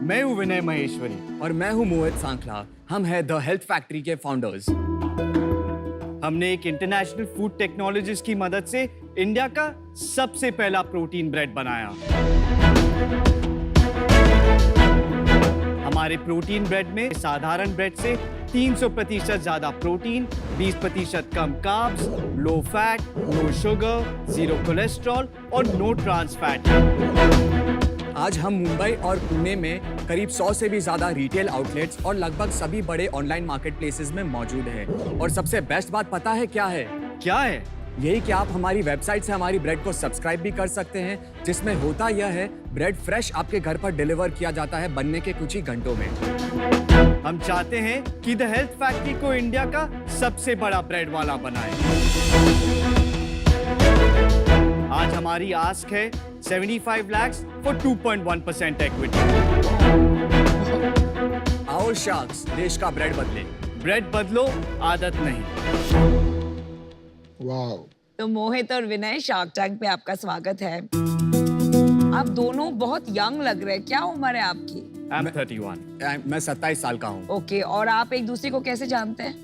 मैं हूँ विनय महेश्वरी और मैं हूँ मोहित सांखला। हम हैं द हेल्थ फैक्ट्री के फाउंडर्स। हमने एक इंटरनेशनल फूड टेक्नोलॉजिस्ट की मदद से इंडिया का सबसे पहला प्रोटीन ब्रेड बनाया। हमारे प्रोटीन ब्रेड में साधारण ब्रेड से 300% ज्यादा प्रोटीन, 20% कम carbs, low fat, no sugar, zero cholesterol और नो ट्रांस फैट। आज हम मुंबई और पुणे में करीब 100 से भी ज्यादा रिटेल आउटलेट्स और लगभग सभी बड़े ऑनलाइन मार्केट प्लेसेस में मौजूद हैं। और सबसे बेस्ट बात पता है क्या है? क्या है? यही कि आप हमारी वेबसाइट से हमारी ब्रेड को सब्सक्राइब भी कर सकते हैं, जिसमें होता यह है ब्रेड फ्रेश आपके घर पर डिलीवर किया जाता है बनने के कुछ ही घंटों में। हम चाहते हैं कि द हेल्थ फैक्ट्री को इंडिया का सबसे बड़ा ब्रेड वाला बनाए। आज हमारी आस्क है 75 lakhs for 2.1% equity। आओ शार्क्स, देश का ब्रेड बदले। ब्रेड बदलो, आदत नहीं। वाह। तो मोहित और विनय, शार्क टैंक पे आपका स्वागत है। आप दोनों बहुत यंग लग रहे हैं, क्या उम्र है आपकी? I'm 31। मैं 27 साल का हूँ। ओके, और आप एक दूसरे को कैसे जानते हैं?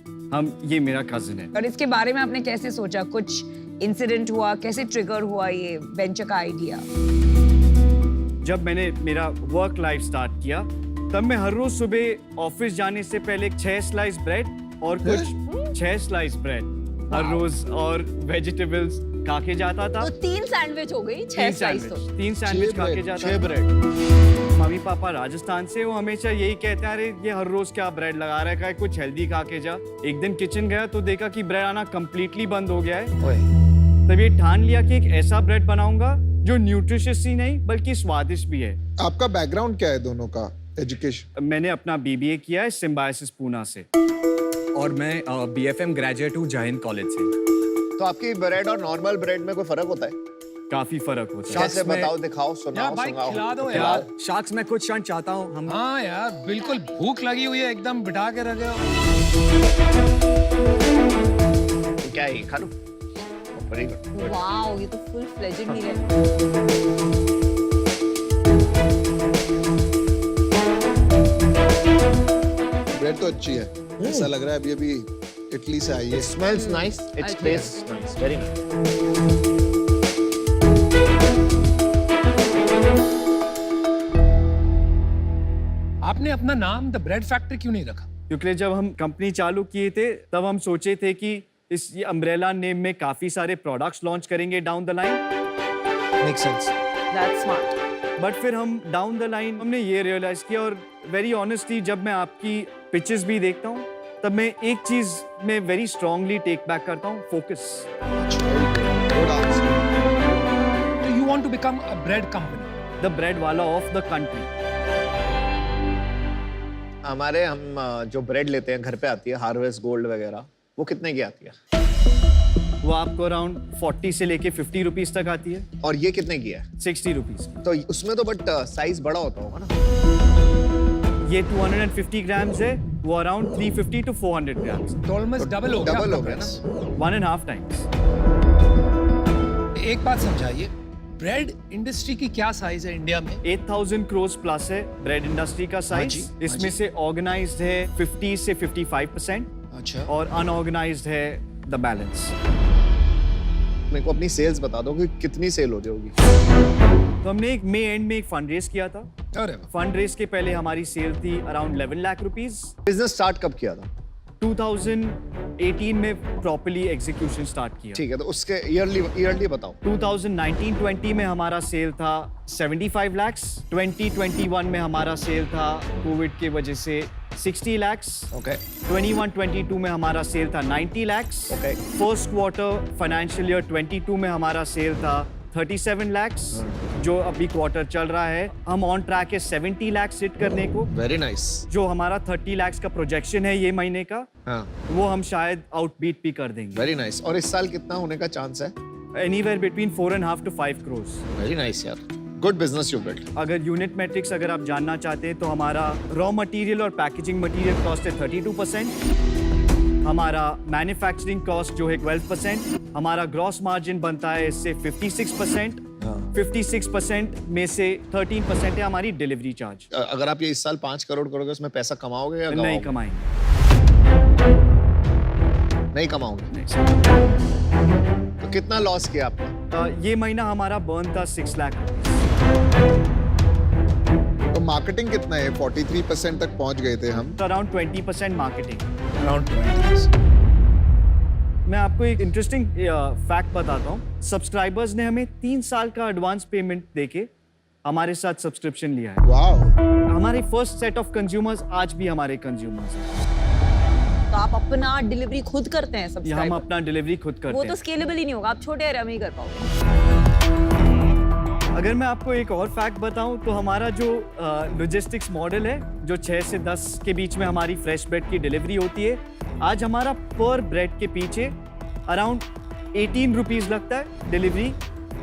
ये मेरा कजिन है। और इसके बारे में आपने कैसे सोचा? कुछ इंसिडेंट हुआ? कैसे ट्रिगर हुआ ये वेंचर का आइडिया? जब मैंने मेरा वर्क लाइफ स्टार्ट किया, तब मैं हर रोज सुबह ऑफिस जाने से पहले 6 स्लाइस ब्रेड और कुछ 6 स्लाइस ब्रेड हर रोज और वेजिटेबल्स खा के जाता था। तो 3 सैंडविच हो गई, 6 स्लाइस तो। 3 सैंडविच खा के जाता 6 ब्रेड। मम्मी पापा राजस्थान से, वो हमेशा यही कहते हैं, अरे ये हर रोज क्या ब्रेड लगा रहा है, कुछ हेल्दी खा के जा। एक दिन किचन गया तो देखा कि ब्रेड आना कंप्लीटली बंद हो गया है। तब ये ठान लिया कि एक ऐसा ब्रेड बनाऊंगा जो न्यूट्रिशियस ही नहीं बल्कि स्वादिष्ट भी है। आपका बैकग्राउंड क्या है दोनों का? एजुकेशन? मैंने अपना BBA किया है सिम्बायोसिस पूना से। और मैं BFM ग्रेजुएट हूँ जय हिंद कॉलेज से। तो आपकी ब्रेड और नॉर्मल ब्रेड में कोई फर्क होता है? काफी फर्क होता है। कैसे बताओ, दिखाओ, सुनाओ, भाई सुनाओ। खिला दो यार। शार्क्स, मैं कुछ क्षण चाहता हूँ हम। हाँ यार, बिल्कुल भूख लगी हुई है, एकदम बिठा के रखे हो। क्या है, खा लो। Very good. वाओ, ये तो फुल फ्लेजेड मील है। ब्रेड तो अच्छी है, ऐसा लग रहा है अभी अभी इटली से आई है। Smells nice, it's taste nice, very nice. आपने अपना नाम द ब्रेड फैक्ट्री क्यों नहीं रखा? क्योंकि जब हम कंपनी चालू किए थे तब हम सोचे थे कि इस ये अम्ब्रेला नेम में काफी सारे प्रोडक्ट्स लॉन्च करेंगे down the line. Make sense. That's smart. But फिर हम डाउन द लाइन हमने ये रियलाइज किया, और वेरी ऑनेस्टली जब मैं आपकी पिचेस भी देखता हूँ तब मैं एक चीज में वेरी स्ट्रांगली टेक बैक करता हूँ, फोकस। तो you want to become a bread company, the bread वाला ऑफ द कंट्री। हमारे हम जो ब्रेड लेते हैं घर पे आती है हार्वेस्ट गोल्ड वगैरह, वो कितने की आती है? वो आपको अराउंड 40 से लेके 50 रुपीज तक आती है। और ये कितने की है? 60 रुपीज। तो उसमें तो बट साइज बड़ा होता होगा ना? ये 250 ग्राम्स है, वो अराउंड 350 to 400 ग्राम्स। तो ऑलमोस्ट डबल हो गया। डबल हो गया ना? 1.5 टाइम्स। एक बात समझाइए, ब्रेड इंडस्ट्री की क्या साइज है इंडिया में? 8,000 करोड़ प्लस है ब्रेड इंडस्ट्री का साइज। इसमें से ऑर्गेनाइज्ड है 50 से 55%। अच्छा। और अनऑर्गेनाइज्ड है द बैलेंस। मेरे को अपनी सेल्स बता दो कि कितनी सेल हो जाएगी। तो हमने एक मई एंड में एक फंड रेज किया था। अरे फंड रेज के पहले हमारी सेल थी around 11 lakh rupees. Business start कब किया था? 2018 में प्रॉपर्ली एग्जीक्यूशन स्टार्ट किया। ठीक है, तो उसके ईयरली बताओ। 2019-20 में हमारा सेल था 75 लाख्स। 2021 में हमारा सेल था कोविड की वजह से 60 lakhs. Okay. 21-22 में हमारा सेल था 90 lakhs. Okay. First quarter financial year 22 में हमारा सेल था 37 lakhs. जो अभी क्वार्टर चल रहा है, हम ऑन ट्रैक है 70 lakhs हिट करने को। Very nice. जो हमारा 30 lakhs का प्रोजेक्शन है ये महीने का, हाँ, वो हम शायद आउटबीट भी कर देंगे। Very nice. और इस साल कितना होने का चांस है? Anywhere between 4.5 to 5 crores. Very nice यार, गुड बिजनेस यू बिल्ट। अगर यूनिट मैट्रिक्स अगर आप जानना चाहते हैं तो हमारा रॉ मटेरियल और पैकेजिंग मटेरियल कॉस्ट है 32%, हमारा मैन्युफैक्चरिंग कॉस्ट जो है 12%, हमारा ग्रॉस मार्जिन बनता है इससे 56%, 56% में से 13% है हमारी डिलीवरी चार्ज। अगर आप ये इस साल 5 करोड़ करोगे उसमें पैसा कमाओगे या नहीं कमाएंगे? नहीं कमाओगे? नहीं। तो कितना लॉस किया आपने? ये महीना हमारा बर्न था 6 लाख। तो मार्केटिंग कितना है? 43% तक पहुंच गए थे हम। तो अराउंड 20% मार्केटिंग। अराउंड 20%। मैं आपको एक इंटरेस्टिंग फैक्ट बताता हूँ। सब्सक्राइबर्स ने हमें 3 साल का एडवांस पेमेंट देके हमारे साथ सब्सक्रिप्शन लिया है। वाओ। हमारे फर्स्ट सेट ऑफ कंज्यूमर्स आज भी हमारे कंज्यूमर्स हैं। तो आप अपना डिलीवरी खुद करते हैं हम सब्सक्राइबर? अपना डिलीवरी खुद करते वो हैं। तो स्केलेबल ही नहीं होगा, आप छोटे एरिया में ही कर पाओगे। अगर मैं आपको एक और फैक्ट बताऊं तो हमारा जो लॉजिस्टिक्स मॉडल है, जो 6 से 10 के बीच में हमारी फ्रेश ब्रेड की डिलीवरी होती है, आज हमारा पर ब्रेड के पीछे अराउंड 18 रुपीज लगता है डिलीवरी,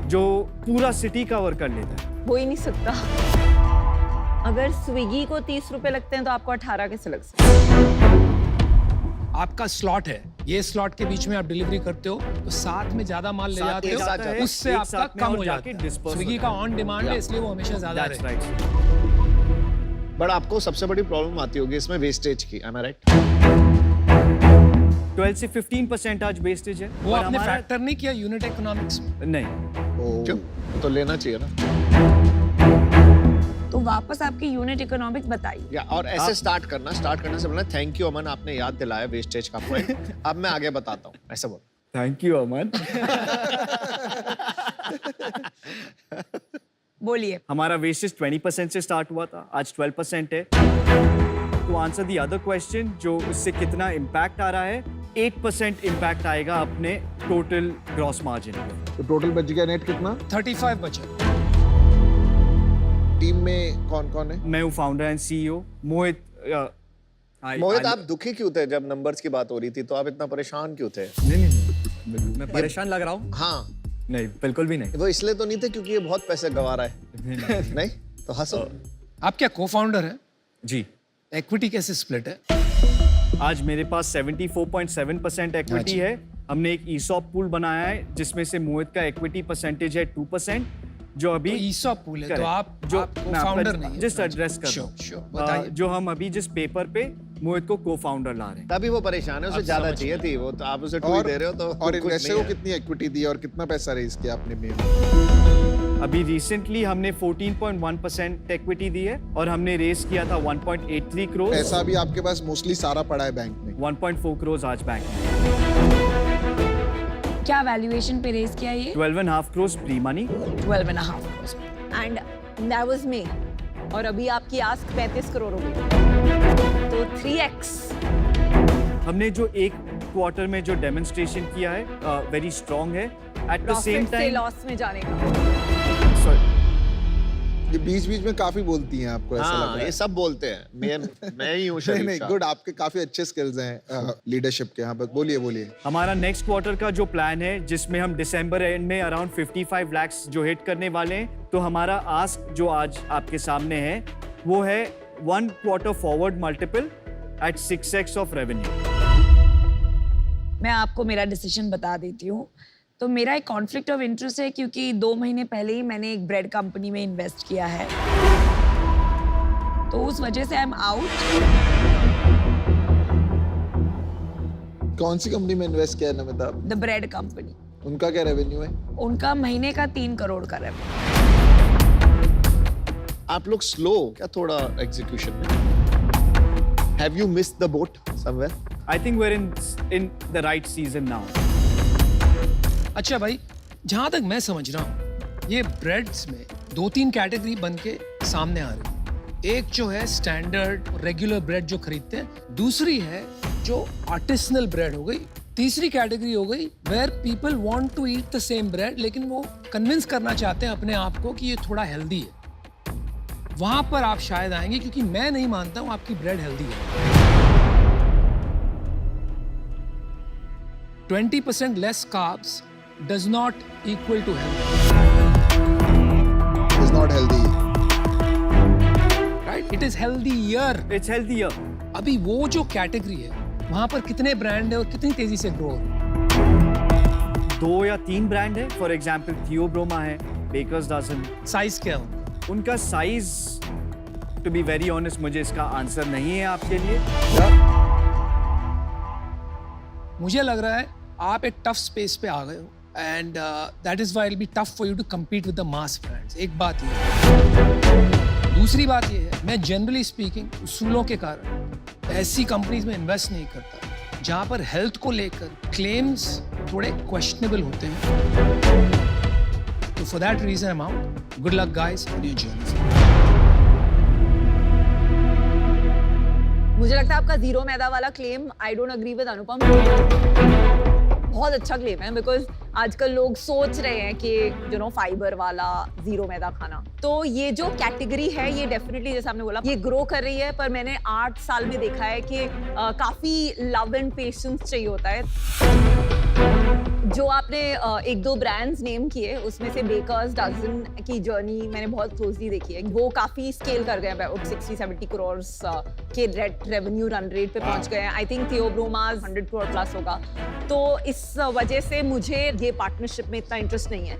जो पूरा सिटी कवर कर लेता है। हो ही नहीं सकता। अगर स्विगी को 30 रुपए लगते हैं तो आपको 18 कैसे लग सकते हैं? आपका स्लॉट है, ये स्लॉट के बीच में आप डिलीवरी करते हो तो साथ में ज्यादा माल ले जाते हो, उससे एक आपका साथ में कम और हो जाके जाता है। dispose स्विगी हो का जाता है। ऑन डिमांड है, इसलिए वो हमेशा ज्यादा That's रहता है। right. बट आपको सबसे बड़ी प्रॉब्लम आती होगी इसमें वेस्टेज की, am I right? 12 से 15% आज वेस्टेज है। वो और आपने हमारा- फैक्टर नहीं किया यूनिट इकोनॉमिक्स में? नहीं। क्यों? तो लेना चाहिए ना। तो वापस आपकी यूनिट इकोनॉमिक्स बताइए। या और ऐसे स्टार्ट करने से बोलना थैंक यू अमन, आपने याद दिलाया वेस्टेज का पॉइंट। अब मैं आगे बताता हूँ, ऐसे बोल। थैंक यू अमन। बोलिए। हमारा वेस्टेज 20% से स्टार्ट हुआ था, आज 12% है। To answer the other question, जो उससे कितना इम्पैक्ट आ रहा है, 8% इम्पैक्ट आएगा अपने टोटल ग्रॉस मार्जिन पे। तो टोटल बच गया नेट कितना? 35 बचे। टीम में कौन कौन है? मैं हूँ फाउंडर एंड सीईओ मोहित। मोहित, आप दुखी क्यों थे जब नंबर्स की बात हो रही थी? तो आप इतना परेशान क्यों थे? नहीं, मैं परेशान लग रहा हूँ? हाँ, नहीं, बिल्कुल भी नहीं। वो इसलिए तो नहीं थे क्योंकि ये बहुत पैसे गंवा रहा है। नहीं तो हंसो। आप क्या को फाउंडर है? जी। इक्विटी कैसे स्प्लिट है? आज मेरे पास 74.7% इक्विटी है। हमने एक ईसॉप पूल बनाया है जिसमें से मोहित का इक्विटी परसेंटेज है 2%, जो अभी तो ईसॉप पूल है, तो आप जो co-founder नहीं है। जस्ट एड्रेस कर Sure, रहा sure, हूं। बताइए। जो हम अभी जिस पेपर पे मोहित को को फाउंडर ला रहे हैं। तभी वो परेशान है, उसे आप ज्यादा समझ चाहिए थी, वो तो आप उसे 2 ही दे रहे हो। तो और कुछ इन्वेस्टर नहीं को है। कितनी इक्विटी दी और कितना पैसा रेज किया आपने में? अभी रिसेंटली हमने 14.1% इक्विटी दी है और हमने रेस किया था 1.83 करोड़। पैसा भी आपके पास मोस्टली सारा पड़ा है बैंक में। 1.4 करोड़ आज बैंक में। क्या वैल्यूएशन पे रेज किया ये? 12.5 crore pre money. 12.5 crores। And that was me. और अभी आपकी आस्क 35 करोड़ हो गई, तो 3x। हमने जो एक क्वार्टर में जो डेमोन्स्ट्रेशन किया है वेरी स्ट्रॉन्ग है। एट द सेम प्रॉफिट से टाइम लॉस में जाने का। ये बीच बीच में काफी बोलती हैं आपको, ऐसा लग हाँ रहा है। ये सब बोलते हैं, मैं ही हूँ नहीं शरीफ नहीं, शाह। गुड, आपके काफी अच्छे स्किल्स हैं लीडरशिप के। हाँ बस बोलिए बोलिए। हमारा नेक्स्ट क्वार्टर का जो प्लान है, जिसमें हम दिसंबर एंड में अराउंड 55 lakhs जो हिट करने वाले हैं, तो हमारा आस्क जो आज आपके सामने है वो है 1 quarter forward multiple at 6x of revenue। मैं आपको मेरा डिसीजन बता देती हूँ। तो मेरा एक कॉन्फ्लिक्ट ऑफ इंटरेस्ट है, क्योंकि 2 महीने पहले ही मैंने एक ब्रेड कंपनी में इन्वेस्ट किया है, तो उस वजह से आई एम आउट। कौन सी कंपनी में इन्वेस्ट किया है नमिता? The bread company. उनका क्या रेवेन्यू है? उनका महीने का 3 करोड़ का रेवेन्यू। आप लोग स्लो क्या थोड़ा एग्जीक्यूशन में? Have you missed the boat somewhere? I think we're in the right season now। अच्छा भाई, जहां तक मैं समझ रहा हूँ, ये ब्रेड्स में 2-3 कैटेगरी बन के सामने आ रही है। एक जो है स्टैंडर्ड रेगुलर ब्रेड जो खरीदते हैं, दूसरी है जो आर्टिसनल ब्रेड हो गई, तीसरी कैटेगरी हो गई where people want to eat the same bread, लेकिन वो कन्विंस करना चाहते हैं अपने आप को कि ये थोड़ा हेल्दी है। वहां पर आप शायद आएंगे, क्योंकि मैं नहीं मानता हूं आपकी ब्रेड हेल्दी है। 20% less carbs does not equal to health. It's not healthy. Right? It is healthier. It's healthier। अभी वो जो कैटेगरी है, वहां पर कितने ब्रांड है और कितनी तेजी से ग्रो हो रहे हैं? 2 या 3 ब्रांड है। फॉर एग्जाम्पल थियोब्रोमा है, बेकर्स डजन। साइज क्या है उनका size? To be very honest, मुझे इसका आंसर नहीं है आपके लिए। मुझे लग रहा है आप एक टफ स्पेस पे आ गए हो, and that is why it will be tough for you to compete with the mass brands. एक बात ये है। दूसरी बात ये है, मैं जनरली स्पीकिंग उसूलों के कारण ऐसी कंपनीज में इन्वेस्ट नहीं करता जहां पर हेल्थ को लेकर क्लेम्स थोड़े क्वेश्चनेबल होते हैं। तो for that reason I am out. Good luck guys on your journey. मुझे लगता है आपका 0 मैदा वाला claim, I don't agree with Anupam. बहुत अच्छा क्लेम है, बिकॉज आजकल लोग सोच रहे हैं कि यू नो फाइबर वाला 0 मैदा खाना। तो ये जो कैटेगरी है, ये डेफिनेटली जैसे आपने बोला, ये ग्रो कर रही है, पर मैंने 8 साल में देखा है कि काफी लव एंड पेशेंस चाहिए होता है। जो आपने 1-2 ब्रांड्स नेम किए, उसमें से बेकर्स डजन की जर्नी मैंने बहुत क्लोजली देखी है। वो काफी स्केल कर गए हैं, 60-70 करोड़ के रेवेन्यू रन रेट पे पहुंच गए हैं। आई थिंक थियोब्रोमास 100 करोड़ प्लस होगा। तो इस वजह से मुझे ये पार्टनरशिप में इतना इंटरेस्ट नहीं है,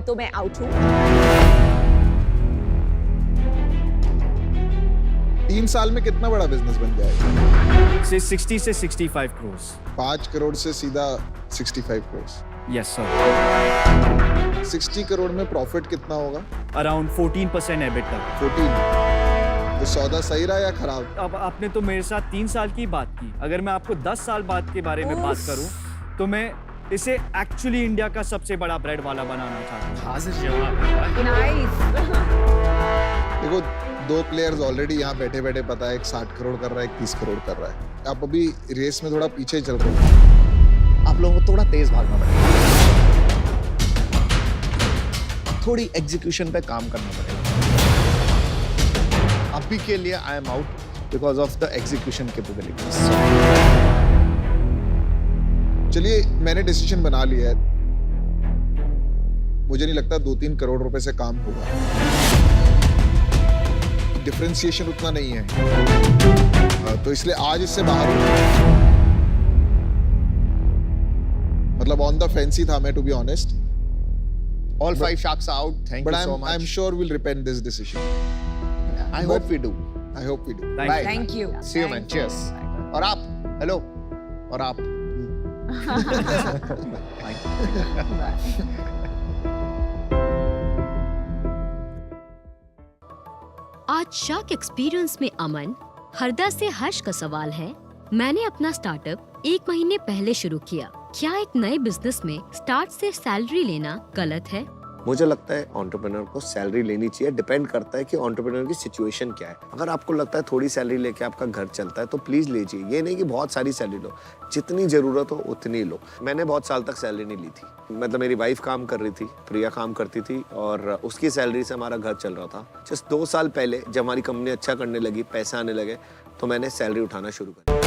तो मैं आउट हूँ। 3 साल में कितना बड़ा बिजनेस बन जाएगा? 60 से 65 करोड़। 5 करोड़ से सीधा 65 करोड़। Yes sir. 60 करोड़ में प्रॉफिट कितना होगा? Around 14% EBITDA। 14। तो सौदा सही रहा या खराब? अब आपने तो मेरे साथ 3 साल की बात की, अगर मैं आपको 10 साल बाद के बारे में बात करूं, तो मैं इसे एक्चुअली इंडिया का सबसे बड़ा ब्रेड वाला बनाना चाहता हूं। हाजिर जवाब। नाइस। देखो, 2 प्लेयर्स ऑलरेडी यहाँ बैठे बैठे पता है, एक 60 करोड़ कर रहा है, एक 30 करोड़ कर रहा है। आप अभी रेस में थोड़ा पीछे चल रहे हो। आप लोगों को थोड़ा तेज भागना पड़ेगा, थोड़ी एग्जीक्यूशन पे काम करना पड़ेगा। अभी के लिए आई am out because of the execution capabilities. चलिए, मैंने डिसीजन बना लिया है। मुझे नहीं लगता 2-3 करोड़ रुपए से काम होगा। डिफरेंशिएशन उतना नहीं है, तो इसलिए आज इससे बाहर हूं। मतलब ऑन द फेंसी था मैं, to be honest. All 5 sharks are out. Thank you so much. I'm sure we'll repent this decision. I hope we do. I hope we do. Thank you. See you, man. Cheers. और आप, hello, और आप। आज shark experience में अमन, हरदा से हर्ष का सवाल है, मैंने अपना स्टार्टअप 1 महीने पहले शुरू किया। क्या एक नए बिजनेस में स्टार्ट से सैलरी लेना गलत है? मुझे लगता है एंटरप्रेन्योर को सैलरी लेनी चाहिए, डिपेंड करता है कि एंटरप्रेन्योर की सिचुएशन क्या है। अगर आपको लगता है थोड़ी सैलरी लेके आपका घर चलता है तो प्लीज लीजिए, ये नहीं कि बहुत सारी सैलरी लो, जितनी जरूरत हो उतनी लो। मैंने बहुत साल तक सैलरी नहीं ली थी, मतलब मेरी वाइफ काम कर रही थी, प्रिया काम करती थी और उसकी सैलरी से हमारा घर चल रहा था। जस्ट 2 साल पहले जब हमारी कंपनी अच्छा करने लगी, पैसा आने लगे, तो मैंने सैलरी उठाना शुरू कर दिया।